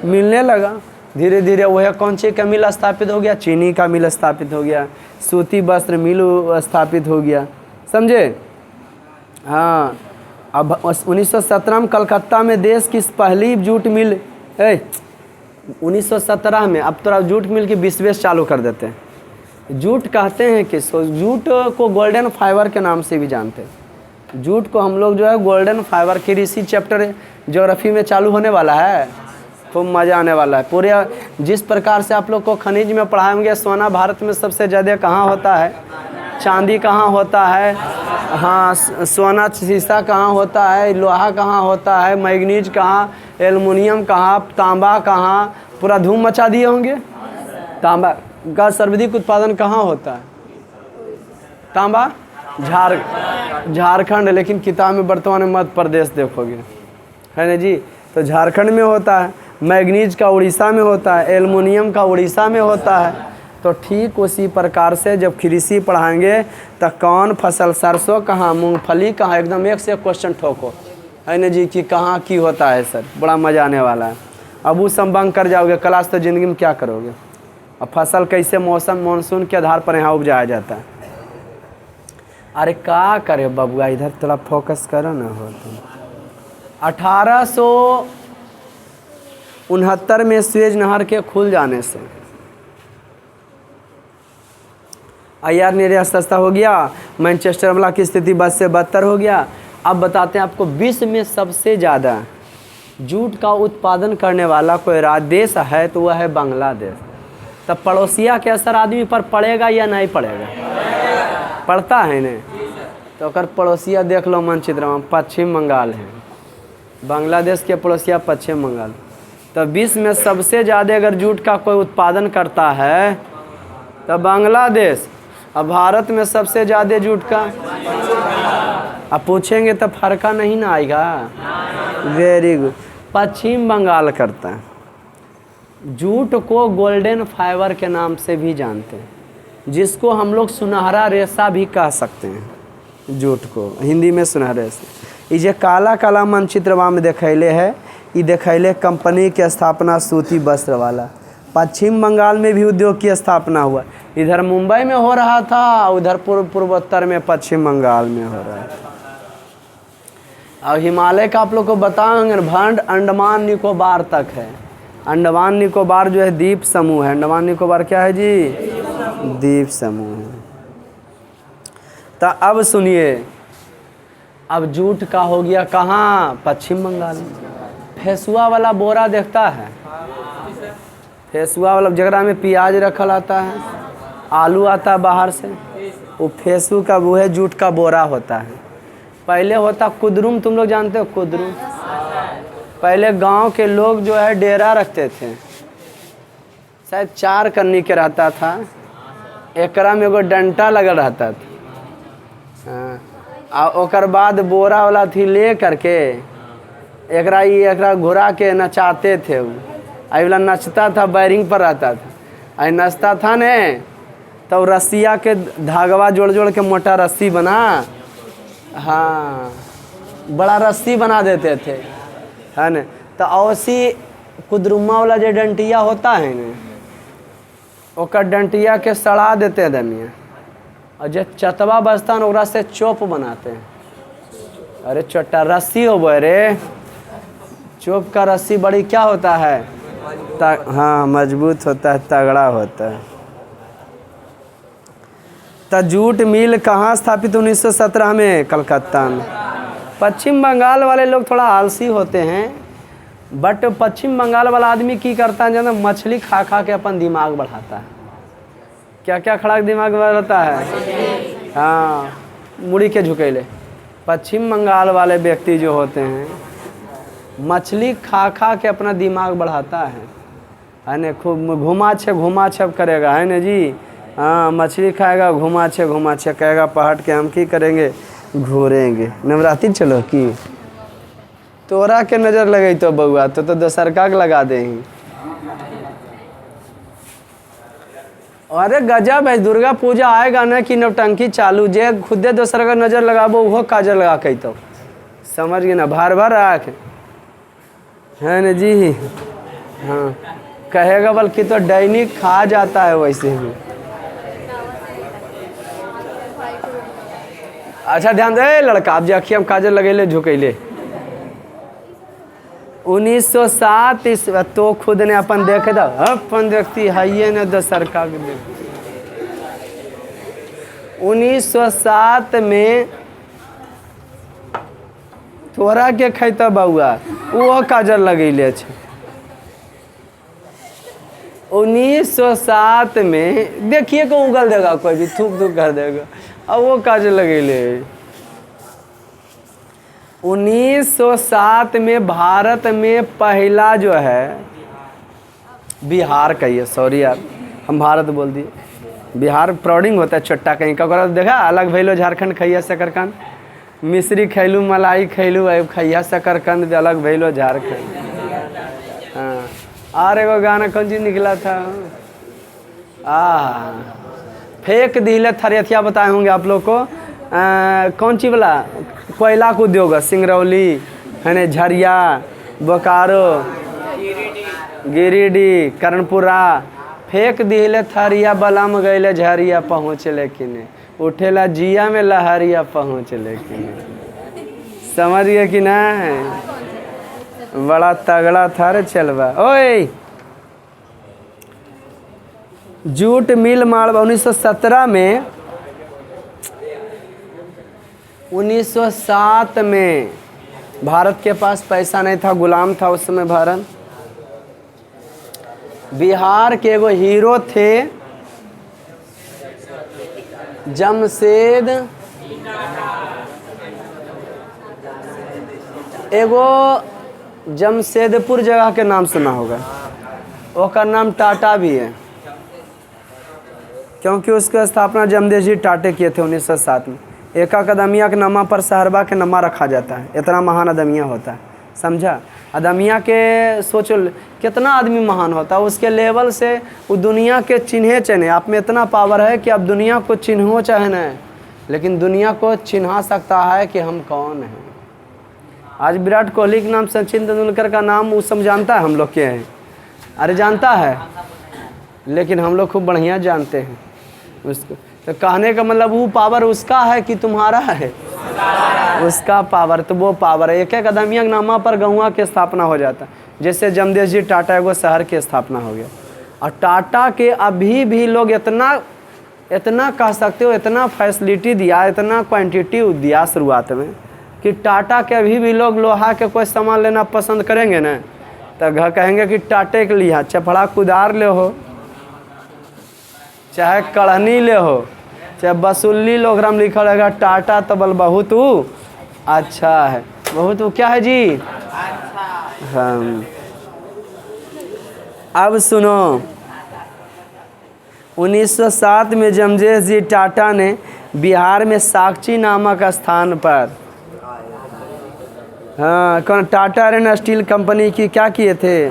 मिलने लगा। धीरे धीरे वह कौन सी का मिल स्थापित हो गया? चीनी का मिल स्थापित हो गया, सूती वस्त्र मिल स्थापित हो गया, समझे? हाँ, अब 1917 में कलकत्ता में देश की पहली जूट मिल 1917 में, अब तो जूट मिल की बिजनेस चालू कर देते हैं। जूट कहते हैं कि जूट को गोल्डन फाइबर के नाम से भी जानते हैं। जूट को हम लोग जो है गोल्डन फाइबर की ऋषि चैप्टर ज्योग्राफी में चालू होने वाला है, खूब मज़ा आने वाला है। पूरे जिस प्रकार से आप लोग को खनिज में पढ़ाएंगे, सोना भारत में सबसे ज़्यादा कहाँ होता है, चांदी कहाँ होता है, हाँ सोना शीशा कहाँ होता है, लोहा कहाँ होता है, मैग्नीज कहाँ, एल्युमिनियम कहाँ, तांबा कहाँ, पूरा धूम मचा दिए होंगे। तांबा का सर्वाधिक उत्पादन कहाँ होता है? तांबा झारखंड, लेकिन किताब में वर्तमान में मध्य प्रदेश देखोगे, है ना जी। तो झारखंड में होता है, मैग्नीज का उड़ीसा में होता है, एल्युमिनियम का उड़ीसा में होता है। तो ठीक उसी प्रकार से जब कृषि पढ़ाएंगे तो कौन फसल, सरसों कहाँ, मूंगफली कहाँ, एकदम एक से एक क्वेश्चन ठोको, है ना जी, कि कहाँ की होता है सर, बड़ा मज़ा आने वाला है। अब वो सब बंक कर जाओगे क्लास तो ज़िंदगी में क्या करोगे। अब फसल कैसे मौसम मानसून के आधार पर यहाँ उपजाया जाता है। अरे क्या करे बबुआ, इधर थोड़ा फोकस करो ना। हो तुम 1869 में स्वेज नहर के खुल जाने से आयात निर्यात सस्ता हो गया, मैनचेस्टर वाला की स्थिति बद से बदतर हो गया। अब बताते हैं आपको, विश्व में सबसे ज़्यादा जूट का उत्पादन करने वाला कोई देश है तो वह है बांग्लादेश। तब पड़ोसिया के असर आदमी पर पड़ेगा या नहीं पड़ेगा? पड़ता है नहीं। तो अगर पड़ोसिया देख लो मानचित्र में, पश्चिम बंगाल है, बांग्लादेश के पड़ोसिया पश्चिम बंगाल। तो विश्व में सबसे ज़्यादा अगर जूट का कोई उत्पादन करता है तो बांग्लादेश, अब भारत में सबसे ज़्यादा जूट का, अब पूछेंगे तो फर्का नहीं ना आएगा। Very good. पश्चिम बंगाल करता है। जूट को गोल्डन फाइबर के नाम से भी जानते हैं, जिसको हम लोग सुनहरा रेशा भी कह सकते हैं। जूट को हिंदी में सुनहरा रेशा। ये काला काला मानचित्र में देखैले है, ये देखैले कंपनी की स्थापना सूती वस्त्र वाला। पश्चिम बंगाल में भी उद्योग की स्थापना हुआ। इधर मुंबई में हो रहा था, उधर पूर्वोत्तर में पश्चिम बंगाल में हो रहा था। और हिमालय का आप लोग को बताएंगे भंड अंडमान निकोबार तक है। अंडमान निकोबार जो है द्वीप समूह है। अंडमान निकोबार क्या है जी? द्वीप समूह है। तो अब सुनिए, अब जूट का हो गया कहाँ? पश्चिम बंगाल में। फेसुआ वाला बोरा देखता है, फेसुआ वाला जगह में प्याज रखल आता है, आलू आता है बाहर से, वो फेसू का वो है जूट का बोरा होता है। पहले होता कुदरुम, तुम लोग जानते हो कुदरुम? पहले गांव के लोग जो है डेरा रखते थे, शायद 4 कन्नी के रहता था, एकरा में एगो डंटा लगल रहता था। ओकर बाद बोरा वाला थी ले करके एकरा घुरा के नचाते थे। आई वाला नचता था, बैरिंग पर रहता था, आई नचता था ने तो रस्सिया के धागवा जोड़ जोड़ के मोटा रस्सी बना, हाँ बड़ा रस्सी बना देते थे, है न। तो औसी कुदरुमा वाला जो डंटिया होता है न, ओकर डंटिया के सड़ा देते हैं दमिया, और जो चतवा बचता है ओकरा से चोप बनाते हैं। अरे छोटा रस्सी हो रे, चोप का रस्सी बड़ी क्या होता है? हाँ मजबूत होता है, तगड़ा होता है। तो जूट मिल कहाँ स्थापित? 1917 में कलकत्ता में। पश्चिम बंगाल वाले लोग थोड़ा आलसी होते हैं, बट पश्चिम बंगाल वाला आदमी की करता है जो मछली खा खा के अपन दिमाग बढ़ाता है। क्या क्या खड़ा दिमाग बढ़ाता है? हाँ मुड़ी के झुकेले। पश्चिम बंगाल वाले व्यक्ति जो होते हैं मछली खा खा के अपना दिमाग बढ़ाता है न। खूब घुमा छेप करेगा, है न जी। हाँ मछली खाएगा, घुमा छे कहेगा, पहाड़ के हम की करेंगे? घूरेंगे। नवरात्रि चलो की तोरा के नज़र लगे तो बउआ तो दोसरका के लगा दे। अरे गजब है, दुर्गा पूजा आएगा ना कि नौटंकी चालू, जे खुदे दोसर का नज़र लगाबो वो काजल लगा के तो समझ गए ना, भर आँख, है न जी। हाँ कहेगा बल्कि तो डैनी खा जाता है वैसे भी। अच्छा ध्यान दे लड़का, आप जो अखिया काजल लगेले झुकैले 1907 ईस्वी तो खुद ने अपन देखे था, अपन व्यक्ति है न दोसर का। 1907 में तोरा के खैता बउआ वो काजल लगैले छे। 1907 में देखिए को उगल देगा, कोई भी थूक कर देगा, अब वो काजल लगैले। 1907 में भारत में पहला जो है बिहार का, ये सॉरी यार हम भारत बोल दिए, बिहार प्राउडिंग होता है छोटा कहीं का। देखा अलग भैलो झारखंड खैया शकरकंद, मिश्री खैलू, मलाई खैलू, खैया शकरकंद भी अलग भैलो झारखंड। हाँ और एगो गाना कौन चीज निकला था? फेंक दिले थरियथिया बताए होंगे आप लोग को। कौन चीज वाला? कोयला का उद्योग, सिंगरौली है न, झरिया, बोकारो, गिरिडीह, कर्णपुरा। फेंक दिले थरिया बलम गईले झरिया पहुँच लेकिन, उठेला जिया में लहरिया पहुँच लेकिन। समझ गए कि ना? बड़ा तगड़ा था रे चलवा। ओए जूट मिल मालवा 1917 में, 1907 में भारत के पास पैसा नहीं था, गुलाम था उस समय भारत। बिहार के एगो हीरो थे जमशेद, एगो जमशेदपुर जगह के नाम सुना होगा, उसका नाम टाटा भी है, क्योंकि उसकी स्थापना जमशेद जी टाटे किए थे 1907 में। एक अदमिया के नमा पर सहरबा के नमा रखा जाता है, इतना महान अदमिया होता है, समझा। अदमिया के सोचो कितना आदमी महान होता है, उसके लेवल से वो दुनिया के चिन्हे चने। आप में इतना पावर है कि अब दुनिया को चिन्हो चाहे न, लेकिन दुनिया को चिन्हा सकता है कि हम कौन हैं। आज विराट कोहली के नाम, सचिन तेंदुलकर का नाम वो सब जानता है हम लोग के हैं, अरे जानता है, लेकिन हम लोग खूब बढ़िया जानते हैं उसको। तो कहने का मतलब वो पावर उसका है कि तुम्हारा है, उसका पावर, तो वो पावर है। एक एक अदमिया के नामा पर गहुआ की स्थापना हो जाता है। जैसे जमशेद जी टाटा एगो शहर की स्थापना हो गया, और टाटा के अभी भी लोग इतना कह सकते हो, इतना फैसिलिटी दिया, इतना क्वांटिटी दिया शुरुआत में, कि टाटा के अभी भी लोग लोहा के कोई सामान लेना पसंद करेंगे ना, तो घर कहेंगे कि टाटे के लिए चपड़ा कुदार ले हो, चाहे कढ़नी ले हो, चाहे बसुल्ली लोगराम लिखा रहेगा टाटा, तबल बहुत अच्छा है, बहुत क्या है जी, हाँ। अब सुनो, 1907 में जमशेद जी टाटा ने बिहार में साक्षी नामक स्थान पर, हाँ, कौन, टाटा आयरन स्टील कंपनी की क्या किए थे।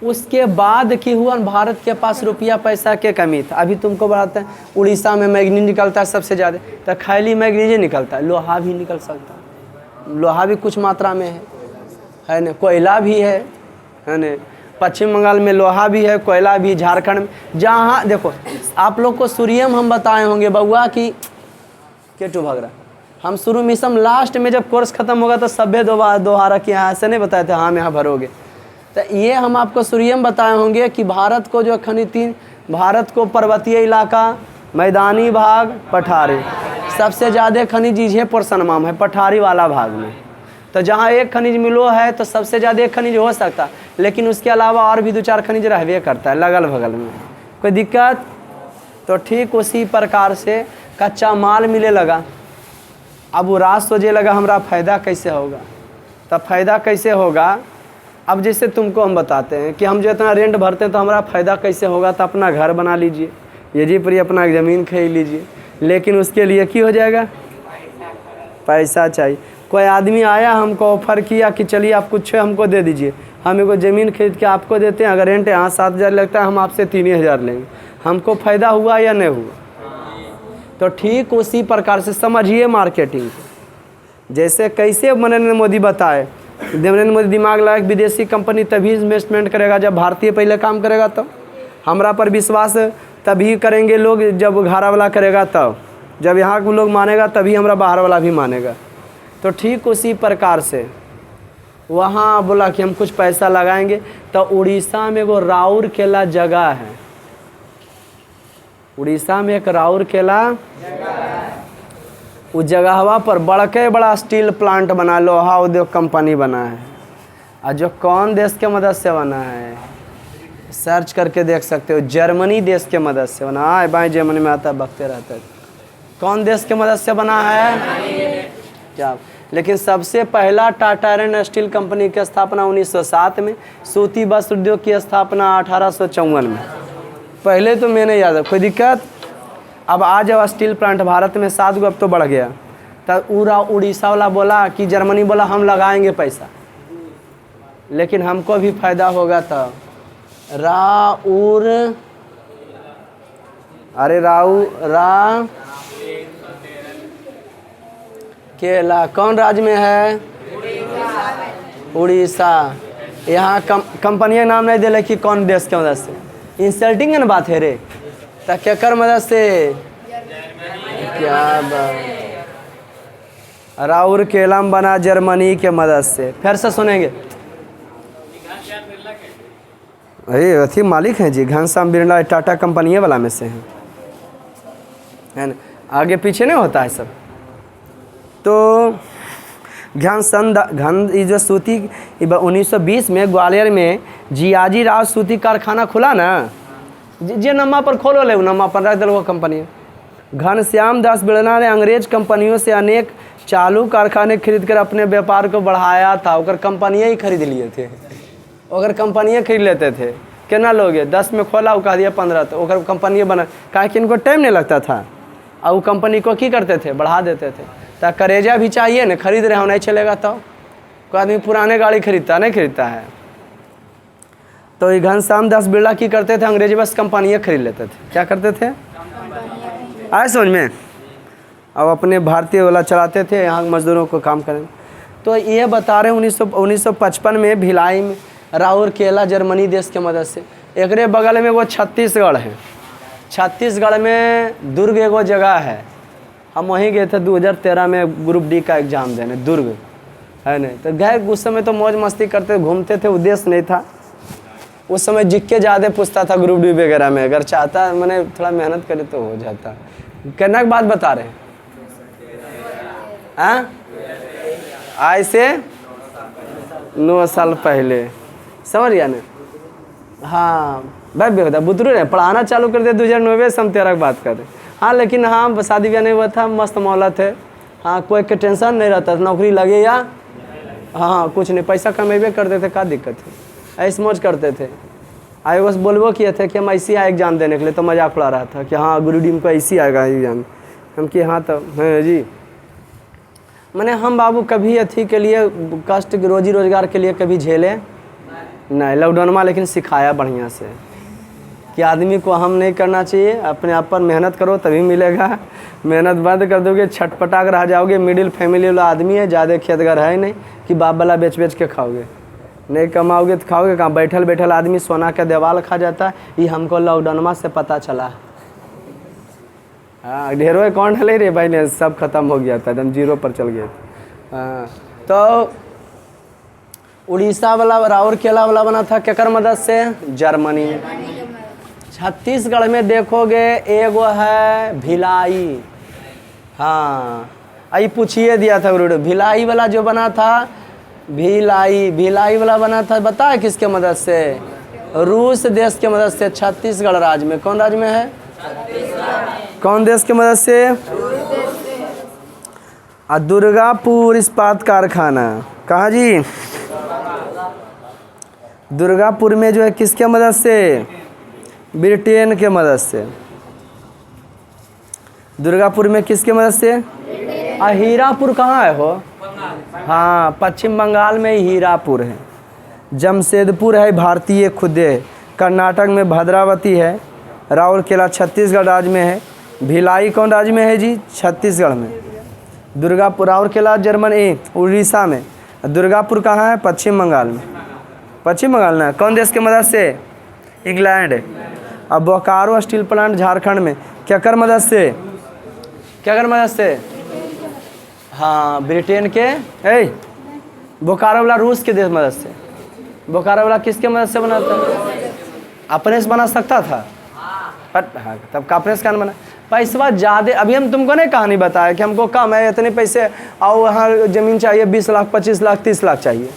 उसके बाद की हुआ भारत के पास रुपया पैसा के कमी था। अभी तुमको बताते हैं उड़ीसा में मैग्नीज निकलता है सबसे ज़्यादा, तो खाली मैग्नीज निकलता है, लोहा भी निकल सकता है, लोहा भी कुछ मात्रा में है ना, कोयला भी है ना। पश्चिम बंगाल में लोहा भी है, कोयला भी, झारखंड में, जहाँ देखो आप लोग को सूर्यम हम बताए होंगे बउआ की केटू भगरा, हम शुरू में सब लास्ट में जब कोर्स खत्म होगा तो सभ्य दोहारा कि यहाँ ऐसे नहीं बताए थे, हाँ हम यहाँ भरोगे। तो ये हम आपको सूर्यम बताए होंगे कि भारत को जो खनिज, भारत को पर्वतीय इलाका, मैदानी भाग, पठारी, सबसे ज़्यादा खनिज इसे पोर्सनमाम है पठारी वाला भाग में। तो जहाँ एक खनिज मिलो है तो सबसे ज़्यादा एक खनिज हो सकता है, लेकिन उसके अलावा और भी 2-4 खनिज रहवे करता है लगल भगल में, कोई दिक्कत। तो ठीक उसी प्रकार से कच्चा माल मिले लगा, अब वो रात सोचे लगा हमारा फ़ायदा कैसे होगा। तब फ़ायदा कैसे होगा, अब जैसे तुमको हम बताते हैं कि हम जो इतना रेंट भरते हैं तो हमारा फ़ायदा कैसे होगा, तो अपना घर बना लीजिए, ये जी पर अपना ज़मीन खरीद लीजिए, लेकिन उसके लिए क्या हो जाएगा, पैसा चाहिए। कोई आदमी आया हमको ऑफ़र किया कि चलिए आप कुछ हमको दे दीजिए, हम एगो ज़मीन खरीद के आपको देते हैं, अगर रेंट यहाँ 7,000 लगता है हम आपसे 3,000 लेंगे, हमको फ़ायदा हुआ या नहीं हुआ। तो ठीक उसी प्रकार से समझिए मार्केटिंग, जैसे कैसे नरेंद्र मोदी बताए, नरेंद्र मोदी दिमाग लगा विदेशी कंपनी तभी इन्वेस्टमेंट करेगा जब भारतीय पहले काम करेगा, तो हमरा पर विश्वास तभी करेंगे लोग जब घर वाला करेगा, तब जब यहाँ के लोग मानेगा तभी हमरा बाहर वाला भी मानेगा। तो ठीक उसी प्रकार से वहाँ बोला कि हम कुछ पैसा लगाएंगे। तो उड़ीसा में एगो राउरकेला जगह है, उड़ीसा में एक राउरकेला उस जगहवा पर बड़के बड़ा स्टील प्लांट बना, लोहा उद्योग कंपनी बना है, और जो कौन देश के मदद से बना है सर्च करके देख सकते हो, जर्मनी देश के मदद से बना है। भाई जर्मनी में आता बकते रहता है, कौन देश के मदद से बना है क्या। लेकिन सबसे पहला टाटा आयरन स्टील कंपनी की स्थापना 1907 में, सूती वस्त्र उद्योग की स्थापना 1854 में। पहले तो मैंने याद है, कोई दिक्कत। अब आज जब स्टील प्लांट भारत में 7 गो, अब तो बढ़ गया। तब उड़ीसा वाला बोला कि जर्मनी बोला हम लगाएंगे पैसा, लेकिन हमको भी फायदा होगा। तब राउर केला कौन राज्य में है, उड़ीसा। यहाँ कंपनी का नाम नहीं दिले कि कौन देश के मदद से, इंसल्टिंग ना बात है रे। तो केकर मदद से, क्या बात, राउरकेला बना जर्मनी के मदद से। फिर से सुनेंगे, अरे अथी मालिक हैं जी, घनश्याम बिरला टाटा कंपनी वाला में से हैं, है ना, आगे पीछे नहीं होता है सब। तो ये जो सूती 1920 में ग्वालियर में जियाजी राव सूती कारखाना खुला ना, जे नम्मा पर खोलो ले नम्मा पर रख दिल वो कंपनी। घनश्याम दास बिड़ला ने अंग्रेज कंपनियों से अनेक चालू कारखाने खरीद कर अपने व्यापार को बढ़ाया था, ओकर कंपनियाँ ही खरीद लिए थे, ओकर कंपनियाँ खरीद लेते थे। कितना लोग है 10 में खोला, वो कह दिया 15, तो ओकर कंपनियाँ बना, काहे कि इनको टाइम नहीं लगता था, और वो कंपनी को की करते थे, बढ़ा देते थे। तो करेजा भी चाहिए ना, खरीद रहे हो नहीं चलेगा तो कोई आदमी पुराने गाड़ी खरीदता नहीं खरीदता है। तो ये घनश्याम दास बिरला की करते थे, अंग्रेजी बस कंपनियाँ खरीद लेते थे। क्या करते थे आए समझ में? अब अपने भारतीय वाला चलाते थे, यहाँ मजदूरों को काम करें। तो ये बता रहे हैं 1955 में भिलाई में राउरकेला जर्मनी देश के मदद से, एकरे बगल में वो छत्तीसगढ़ है, छत्तीसगढ़ में दुर्ग एगो जगह है, हम वहीं गए थे 2013 में ग्रुप डी का एग्ज़ाम देने, दुर्ग है नहीं। तो गए, उस समय तो मौज मस्ती करते घूमते थे, उद्देश्य नहीं था उस समय, जिक्के ज़्यादा पूछता था ग्रुप डी वगैरह में, अगर चाहता मैंने थोड़ा मेहनत करे तो हो जाता। करने की बात बता रहे हैं आज से 9 साल पहले, समझ गया ना? हाँ भाई बेहदा बुतरू रहे, पढ़ाना चालू कर दिया 2009 से, हम 13 की बात कर रहे। हाँ लेकिन हाँ शादी ब्याह नहीं हुआ था, मस्त मौला थे, हाँ कोई के टेंशन नहीं रहता, नौकरी लगे या हाँ कुछ नहीं, पैसा कमेबे करते थे, क्या दिक्कत है, ऐसे मौज करते थे। आए बस बोलबो किए थे कि हम ऐसे आए एग्जाम देने के लिए, तो मजाक उड़ा रहा था कि हाँ गुरु डी को ऐसे आएगा एग्जाम, हम कि हाँ तो है जी। मैंने हम बाबू कभी अथी के लिए कष्ट रोजी रोजगार के लिए कभी झेले नहीं, लॉकडाउन में लेकिन सिखाया बढ़िया से कि आदमी को हम नहीं करना चाहिए, अपने आप पर मेहनत करो तभी मिलेगा, मेहनत बंद कर दोगे छटपटा कर रह जाओगे। मिडिल फैमिली वाला आदमी है, ज़्यादा खेतगर है नहीं कि बाप वाला बेच बेच के खाओगे, नहीं कमाओगे तो खाओगे कहाँ? बैठल बैठल आदमी सोना का देवाल खा जाता है, ये हमको लॉकडाउन से पता चला। हाँ ढेरों अकाउंट हले रे भाई ने, सब खत्म हो गया था, एकदम जीरो पर चल गए। हाँ तो उड़ीसा वाला राउरकेला वाला बना था केकर मदद से? जर्मनी। छत्तीसगढ़ में देखोगे एगो है भिलाई, हाँ आई पूछिए दिया था गुरु, भिलाई वाला जो बना था, भिलाई वाला बना था, बताए किसके मदद से? रूस देश के मदद से, छत्तीसगढ़ राज्य में। कौन राज्य में है? कौन देश की मदद से? दुर्गापुर इस्पात कारखाना, कहाँ जी? दुर्गापुर में जो है किसके मदद से? ब्रिटेन के मदद से। दुर्गापुर में किसके मदद से? हीरापुर कहाँ है हो? हाँ पश्चिम बंगाल में हीरापुर है। जमशेदपुर है भारतीय खुदे, कर्नाटक में भद्रावती है। राउरकेला छत्तीसगढ़ राज्य में है। भिलाई कौन राज्य में है जी? छत्तीसगढ़ में। दुर्गापुर राउरकेला जर्मनी उड़ीसा में। दुर्गापुर कहाँ है? पश्चिम बंगाल में। पश्चिम बंगाल ना, कौन देश की मदद से? इंग्लैंड। अब बोकारो स्टील प्लांट झारखंड में, क्या कर मदद से? क्या कर मदद से? हाँ ब्रिटेन के। बोकारो वाला रूस के देश मदद से। बोकारो वाला किसके मदद से बना था? अपने से बना सकता था, हाँ तब का अपने से कहाँ बना? पैसा ज़्यादा, अभी हम तुमको नहीं कहानी बताया कि हमको कम है इतने पैसे, और वहाँ ज़मीन चाहिए 20 लाख 25 लाख 30 लाख चाहिए,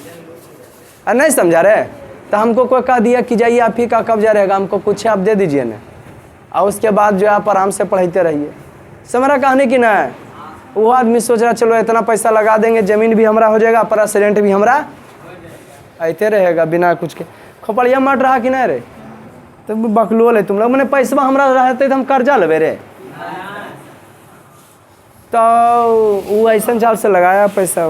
अरे नहीं समझा रहे? तो हमको कोई कह दिया कि जाइए आप ही का कब्जा रहेगा, हमको कुछ आप दे दीजिए ना, और उसके बाद जो है आप आराम से पढ़ते रहिए। समझा कहानी की ना है? वो आदमी सोच रहा चलो इतना पैसा लगा देंगे, ज़मीन भी हमारा हो जाएगा, प्रेसिडेंट भी हमारा ऐसे रहेगा बिना कुछ के। खोपड़िया मट रहा कि नहीं रे? तो बकलोल है तुम लोग, मैंने पैसा हमारा रहते तो हम कर्जा लेवे रे। तो वो ऐसा चाल से लगाया पैसा।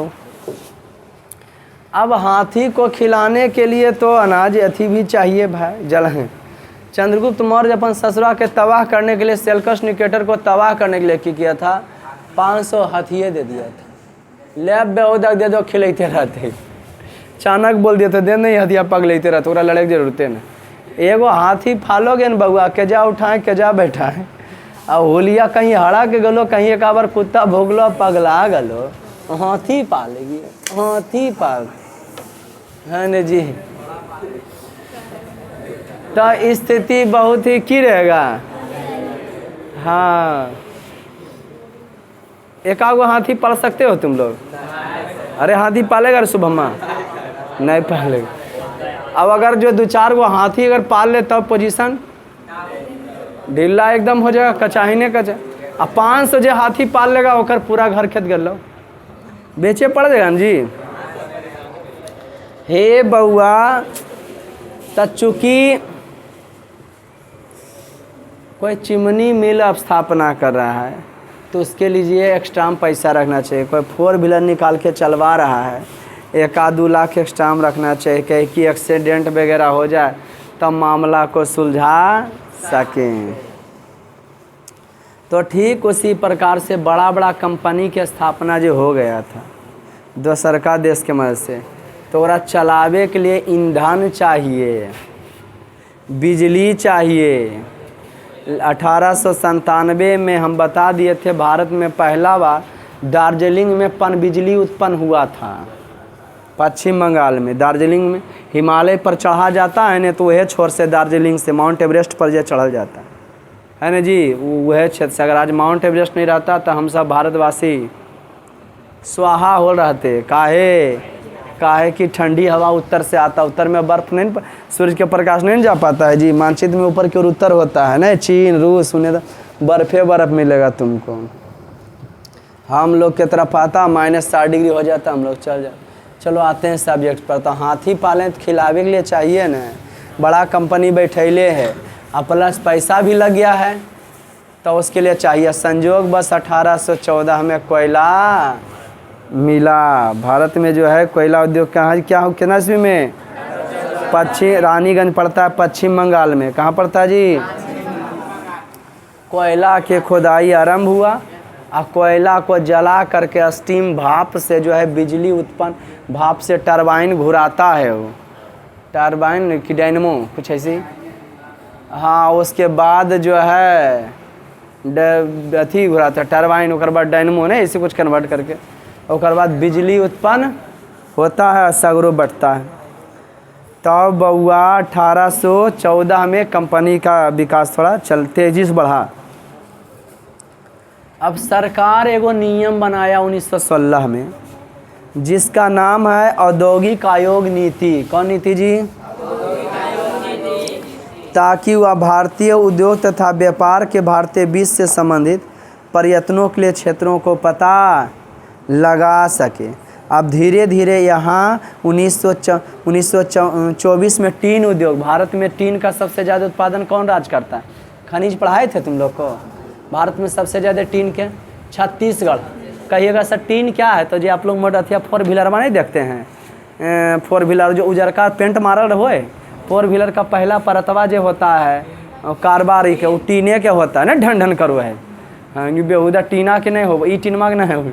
अब हाथी को खिलाने के लिए तो अनाज अथी भी चाहिए भाई, जल है। चंद्रगुप्त मौर्य अपन ससुरा के तबाह करने के लिए, सेल्कस निकेटर को तबाह करने के लिए किया था, 500 हाथिये दे दिया था। ले बेउदक दे दो, खिलते रहते। चाणक बोल दिया था दे नहीं हथिया पग लेते रहते, ओरा लड़े के जरूरते न। एगो हाथी फालोगे न बउआ, के जा उठाए के जा बैठाए, आ होलिया कहीं हड़ा के गलो, कहीं एक बार कुत्ता भोगलो पगला गलो, हाथी पालेगी, हाथी पाल है न जी। तो स्थिति बहुत ही की रहेगा। हाँ एक आगो हाथी पाल सकते हो तुम लोग? अरे हाथी पालेगा रे शुभम्मा? नहीं पालेगा। अब अगर जो 2-4 गो हाथी अगर पाल ले तब पोजीशन ढीला एकदम हो जाएगा, कचाही ने कचा। अब 500 जो हाथी पाल लेगा ओकर पूरा घर खेत गल बेचे पड़ जाएगा ना जी। हे बउआ, तो चूंकि कोई चिमनी मिल अब स्थापना कर रहा है तो उसके लिए एक्स्ट्रा पैसा रखना चाहिए। कोई 4 व्हीलर निकाल के चलवा रहा है, 1-2 लाख एक्स्ट्रा रखना चाहिए कहीं कि एक्सीडेंट वगैरह हो जाए तब मामला को सुलझा सकें। तो ठीक उसी प्रकार से बड़ा बड़ा कंपनी के स्थापना जो हो गया था दूसर का देश के मदद से, तो ओरा चलावे के लिए ईंधन चाहिए, बिजली चाहिए। 1897 में हम बता दिए थे भारत में पहला बार दार्जिलिंग में पनबिजली उत्पन्न हुआ था। पश्चिम बंगाल में दार्जिलिंग में हिमालय पर चढ़ा जाता है ना, तो वह छोर से दार्जिलिंग से माउंट एवरेस्ट पर जो चढ़ा जाता है ना जी, वह क्षेत्र से। अगर आज माउंट एवरेस्ट नहीं रहता तो हम सब भारतवासी स्वाहा हो रहते। काहे कि ठंडी हवा उत्तर से आता, उत्तर में बर्फ़ नहीं, सूरज के प्रकाश नहीं जा पाता है जी। मानचित्र में ऊपर की ओर उत्तर होता है ना, चीन रूस, उन्हें तो बर्फ़ मिलेगा तुमको। हम लोग की तरफ आता -60 डिग्री हो जाता, हम लोग चल जाते। चलो आते हैं सब्जेक्ट पर। तो हाथी पालें तो खिलावे के लिए चाहिए ना, बड़ा कंपनी बैठैले है और प्लस पैसा भी लग गया है, तो उसके लिए चाहिए। संजोग बस 1814 में कोयला मिला। भारत में जो है कोयला उद्योग कहाँ क्या हो, कितना ईस्वी में? पश्चिम रानीगंज पड़ता है पश्चिम बंगाल में। कहाँ पड़ता है जी? कोयला के खुदाई आरंभ हुआ और कोयला को जला करके स्टीम भाप से जो है बिजली उत्पन्न, भाप से टरबाइन घुराता है, वो टरबाइन की डायनमो कुछ ऐसी। हाँ, उसके बाद जो है अथी घुराता है टरबाइन, उसके बाद डायनमो ने इसी कुछ कन्वर्ट करके, उसके बाद बिजली उत्पन्न होता है, सगरो बढ़ता है। तब बउआ 1814 में कंपनी का विकास थोड़ा तेजी से बढ़ा। अब सरकार एगो नियम बनाया 1916 में, जिसका नाम है औद्योगिक आयोग नीति। कौन नीति जी? ताकि वह भारतीय उद्योग तथा व्यापार के भारतीय बीच से संबंधित प्रयत्नों के लिए क्षेत्रों को पता लगा सके। अब धीरे धीरे यहाँ 1924 में टीन उद्योग, भारत में टीन का सबसे ज़्यादा उत्पादन कौन राज करता है? खनिज पढ़ाए थे तुम लोग को? भारत में सबसे ज़्यादा टीन के छत्तीसगढ़। कहिएगा सर टीन क्या है, तो जी आप लोग मोटर अथिया 4 व्हीलर में नहीं देखते हैं? 4 व्हीलर जो उजर का पेंट मारल होए, 4 व्हीलर का पहला परतवा जो होता है कारबारी के, वो टीने के होता है ना, ढन ढन करो है। हाँ, बेहुदा टीना के नहीं हो, ई टीनमा के नहीं हो,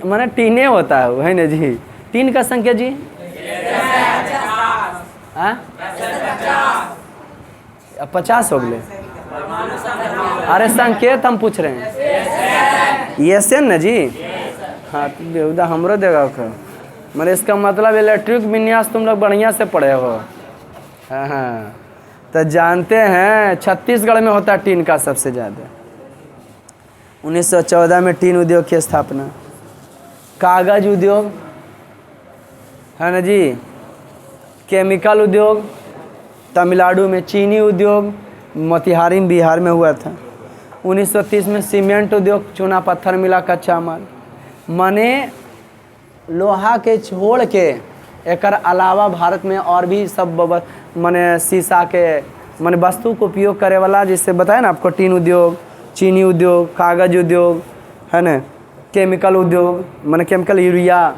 माने टीने होता है वो, है ना जी। टीन का संख्या जी 50 हो गए। अरे संकेत हम पूछ रहे हैं, ये से न जी। हाँ, तो बेहुदा हमरो देगा मैंने, इसका मतलब इलेक्ट्रिक विन्यास तुम लोग बढ़िया से पढ़े हो। हाँ, तो जानते हैं छत्तीसगढ़ में होता है टीन का सबसे ज़्यादा। 1914 में टीन उद्योग की स्थापना। कागज उद्योग है ना जी। केमिकल उद्योग तमिलनाडु में। चीनी उद्योग मोतिहारी बिहार में हुआ था। 1930 में सीमेंट उद्योग, चूना पत्थर मिला कच्चा माल। माने लोहा के छोड़ के एकर अलावा भारत में और भी सब माने शीशा के माने वस्तु को उपयोग करे वाला, जिससे बताया ना आपको, टीन उद्योग, चीनी उद्योग, कागज उद्योग है ना, केमिकल उद्योग माने केमिकल यूरिया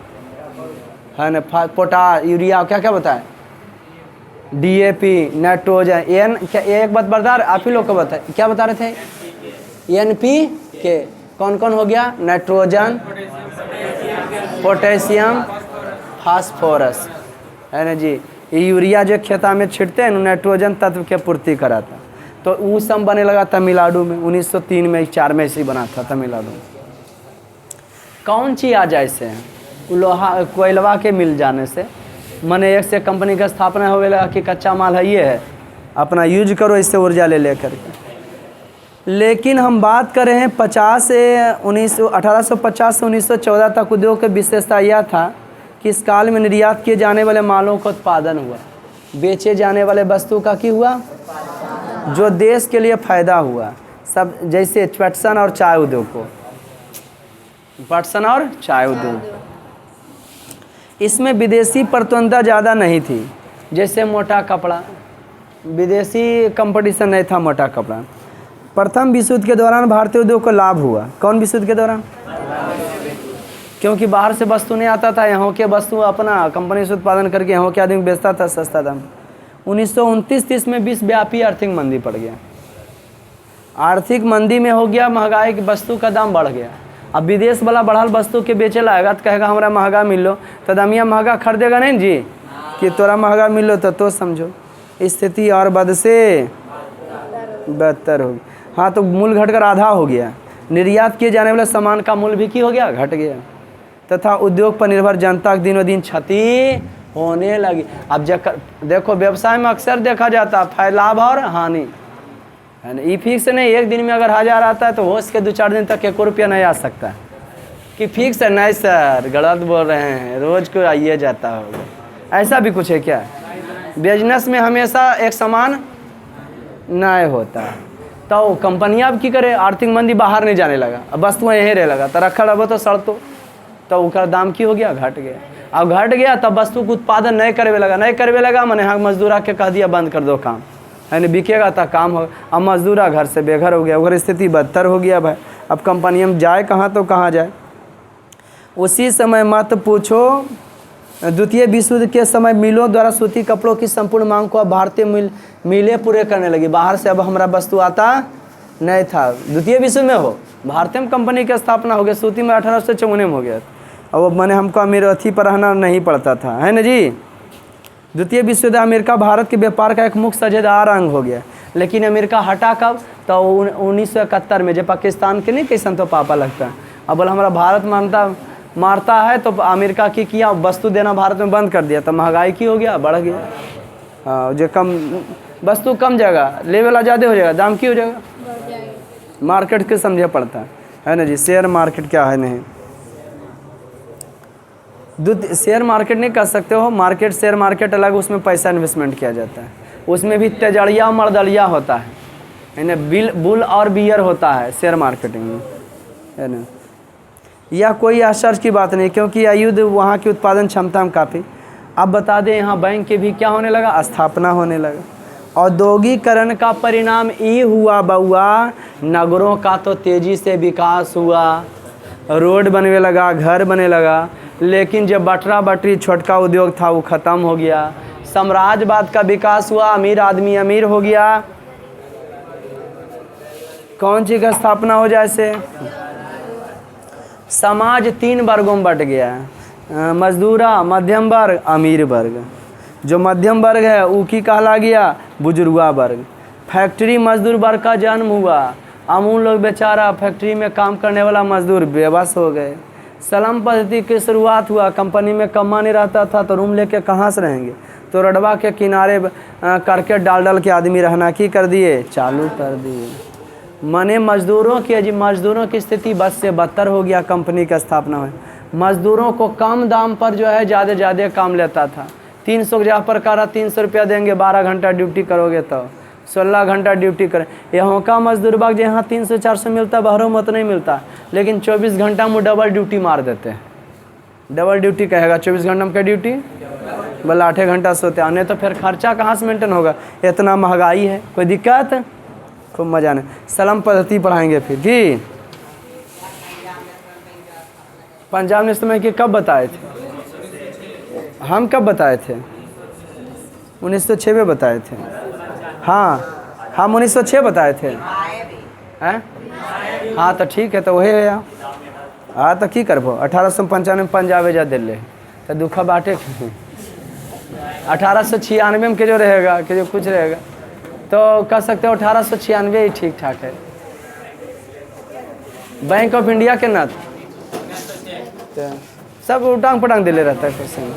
है ना, पोटाश यूरिया, क्या क्या बताए, DAP, नाइट्रोजन, एन क्या, एक बात बरदार आप ही लोग को बताए, क्या बता रहे थे? NPK कौन कौन हो गया? नाइट्रोजन, पोटेशियम, फास्फोरस है ना जी। ये यूरिया जो खेता में छिड़ते हैं नाइट्रोजन तत्व के पूर्ति कराता, तो वो सब बने लगा तमिलनाडु में। 1903 में 4 में ऐसे ही बना था तमिलनाडु में। कौन चीज़ आ जाए से लोहा कोयलवा के मिल जाने से, माने एक से कंपनी का स्थापना हो गया कि कच्चा माल है ये है, अपना यूज करो, इससे ऊर्जा ले लेकर के। लेकिन हम बात कर रहे हैं 1850 से 1914 तक उद्योग की विशेषता यह था कि इस काल में निर्यात किए जाने वाले मालों का उत्पादन हुआ, बेचे जाने वाले वस्तु का क्या हुआ, जो देश के लिए फ़ायदा हुआ। सब जैसे पटसन और चाय उद्योग को, पटसन और चाय उद्योग इसमें विदेशी प्रतिद्वंद्विता ज़्यादा नहीं थी, जैसे मोटा कपड़ा, विदेशी कंपटीशन नहीं था मोटा कपड़ा। प्रथम विश्व युद्ध के दौरान भारतीय उद्योग को लाभ हुआ। कौन विश्व युद्ध के दौरान? क्योंकि बाहर से वस्तु नहीं आता था, यहाँ के वस्तु अपना कंपनी से उत्पादन करके यहाँ के आदमी बेचता था सस्ता दाम। 1929-30 में विश्वव्यापी आर्थिक मंदी पड़ गया। आर्थिक मंदी में हो गया महंगाई की, वस्तु का दाम बढ़ गया। अब विदेश वाला बढ़ल वस्तु के बेचे लाएगा तो कहेगा हमारा महंगा मिल लो, तो दमिया महंगा खरीदेगा नहीं जी कि तोरा महंगा मिल लो, तो समझो स्थिति और बद से बदतर होगी। हाँ, तो मूल्य घटकर आधा हो गया। निर्यात किए जाने वाले सामान का मूल्य भी हो गया, घट गया, तथा उद्योग पर निर्भर जनता के दिनों दिन क्षति होने लगी। अब देखो व्यवसाय में अक्सर देखा जाता है लाभ और हानि, है ना। ये फिक्स नहीं, एक दिन में अगर 1000 आता है तो हो सके 2-4 दिन तक 1 रुपया नहीं आ सकता है कि फिक्स है। नहीं सर, गलत बोल रहे हैं, रोज को आइए जाता होगा, ऐसा भी कुछ है क्या? बिजनेस में हमेशा एक समान नहीं होता। तो कंपनियाँ अब की करे, आर्थिक मंदी बाहर नहीं जाने लगा, अब वस्तुएँ यहीं रह लगा, तो रखा रहो तो सड़तो, तो उसका दाम की हो गया, घट गया। अब घट गया तब वस्तु को उत्पादन नहीं करवे लगा, मैंने हाँ मजदूरा के कह दिया बंद कर दो काम, है ना, बिकेगा तो काम हो। अब मजदूरा घर से बेघर हो गया, उधर स्थिति बदतर हो गया भाई। अब कंपनी में जाए कहाँ तो कहाँ जाए। उसी समय मत पूछो, द्वितीय विश्व युद्ध के समय मिलों द्वारा सूती कपड़ों की संपूर्ण मांग को अब भारतीय मिलें पूरे करने लगी। बाहर से अब हमारा वस्तु आता नहीं था। द्वितीय विश्व में हो भारतीय कंपनी की स्थापना हो गई, सूती में 1854 में हो गया। अब मैंने हमको अमेठी पर रहना नहीं पड़ता था, है ना जी। द्वितीय विश्व युद्ध अमेरिका भारत के व्यापार का एक मुख्य साझेदार अंग हो गया। लेकिन अमेरिका हटा कब? तो 1971 में, जब पाकिस्तान के नहीं कैसन तो पापा लगता है। अब बोला हमारा भारत मारता है तो अमेरिका की किया वस्तु देना भारत में बंद कर दिया, तो महंगाई की हो गया, बढ़ गया। हाँ, जो कम वस्तु कम जगह लेवल ज़्यादा हो जाएगा, दाम की हो जाएगा, मार्केट के समझे पड़ता है ना जी। शेयर मार्केट क्या है नहीं, शेयर मार्केट नहीं कर सकते हो। मार्केट शेयर मार्केट अलग, उसमें पैसा इन्वेस्टमेंट किया जाता है, उसमें भी तेजड़िया मर्दलिया होता है ना, बुल और बियर होता है शेयर मार्केटिंग में, है ना। यह कोई आश्चर्य की बात नहीं, क्योंकि यह युद्ध वहाँ की उत्पादन क्षमता में काफ़ी। अब बता दें यहाँ बैंक के भी क्या होने लगा, स्थापना होने लगा। औद्योगिकरण का परिणाम ये हुआ बउआ, नगरों का तो तेज़ी से विकास हुआ, रोड बनने लगा, घर बने लगा। लेकिन जब बटरा बटरी छोटका उद्योग था वो ख़त्म हो गया। साम्राज्यवाद का विकास हुआ, अमीर आदमी अमीर हो गया। कौन चीज़ का स्थापना हो जाए से? समाज 3 वर्गों में बट गया है, मजदूरा, मध्यम वर्ग, अमीर वर्ग। जो मध्यम वर्ग है वो की कहला गया, बुजुर्गा वर्ग। फैक्ट्री मजदूर वर्ग का जन्म हुआ। अमूल लोग बेचारा फैक्ट्री में काम करने वाला मजदूर बेबस हो गए। सलम पद्धति की शुरुआत हुआ। कंपनी में कमा नहीं रहता था तो रूम लेके कहाँ से रहेंगे, तो रडवा के किनारे करके डाल के आदमी रहना की कर दिए, चालू कर दिए। मने मजदूरों की स्थिति बद से बदतर हो गया। कंपनी का स्थापना हुई, मजदूरों को कम दाम पर जो है ज़्यादा काम लेता था। 300 जहाँ पर करा 300 रुपया देंगे, 12 घंटा ड्यूटी करोगे तो 16 घंटा ड्यूटी करें। यहाँ का मजदूर बाग जहाँ 300-400 मिलता, बाहरों में तो नहीं मिलता, लेकिन 24 घंटा में डबल ड्यूटी मार देते हैं। डबल ड्यूटी कहेगा 24 घंटा में क्या ड्यूटी, बोला 8 घंटा सोते आने, तो फिर खर्चा कहाँ से मेंटेन होगा, इतना महंगाई है। कोई दिक्कत? खूब मजा नहीं। सलम पद्धति पढ़ाएंगे फिर जी। पंजाब ने समय के कब बताए थे, हम कब बताए थे? 1906 में बताए थे। हाँ हम 1906 बताए थे हैं। हाँ तो ठीक है, तो वही है। हाँ तो की करबो, 1895 में पंजाब जा दिल्ली तो दुखा बाटे। 1896 में के जो रहेगा, के जो कुछ रहेगा तो कह सकते हो 1896 ही ठीक ठाक है। बैंक ऑफ इंडिया के नाथ तो सब उटांग पटांग दिले रहता है क्वेश्चन।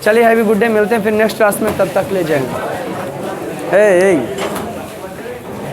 चलिए हैवी गुड डे, मिलते हैं फिर नेक्स्ट क्लास में, तब तक ले जाएंगे। हे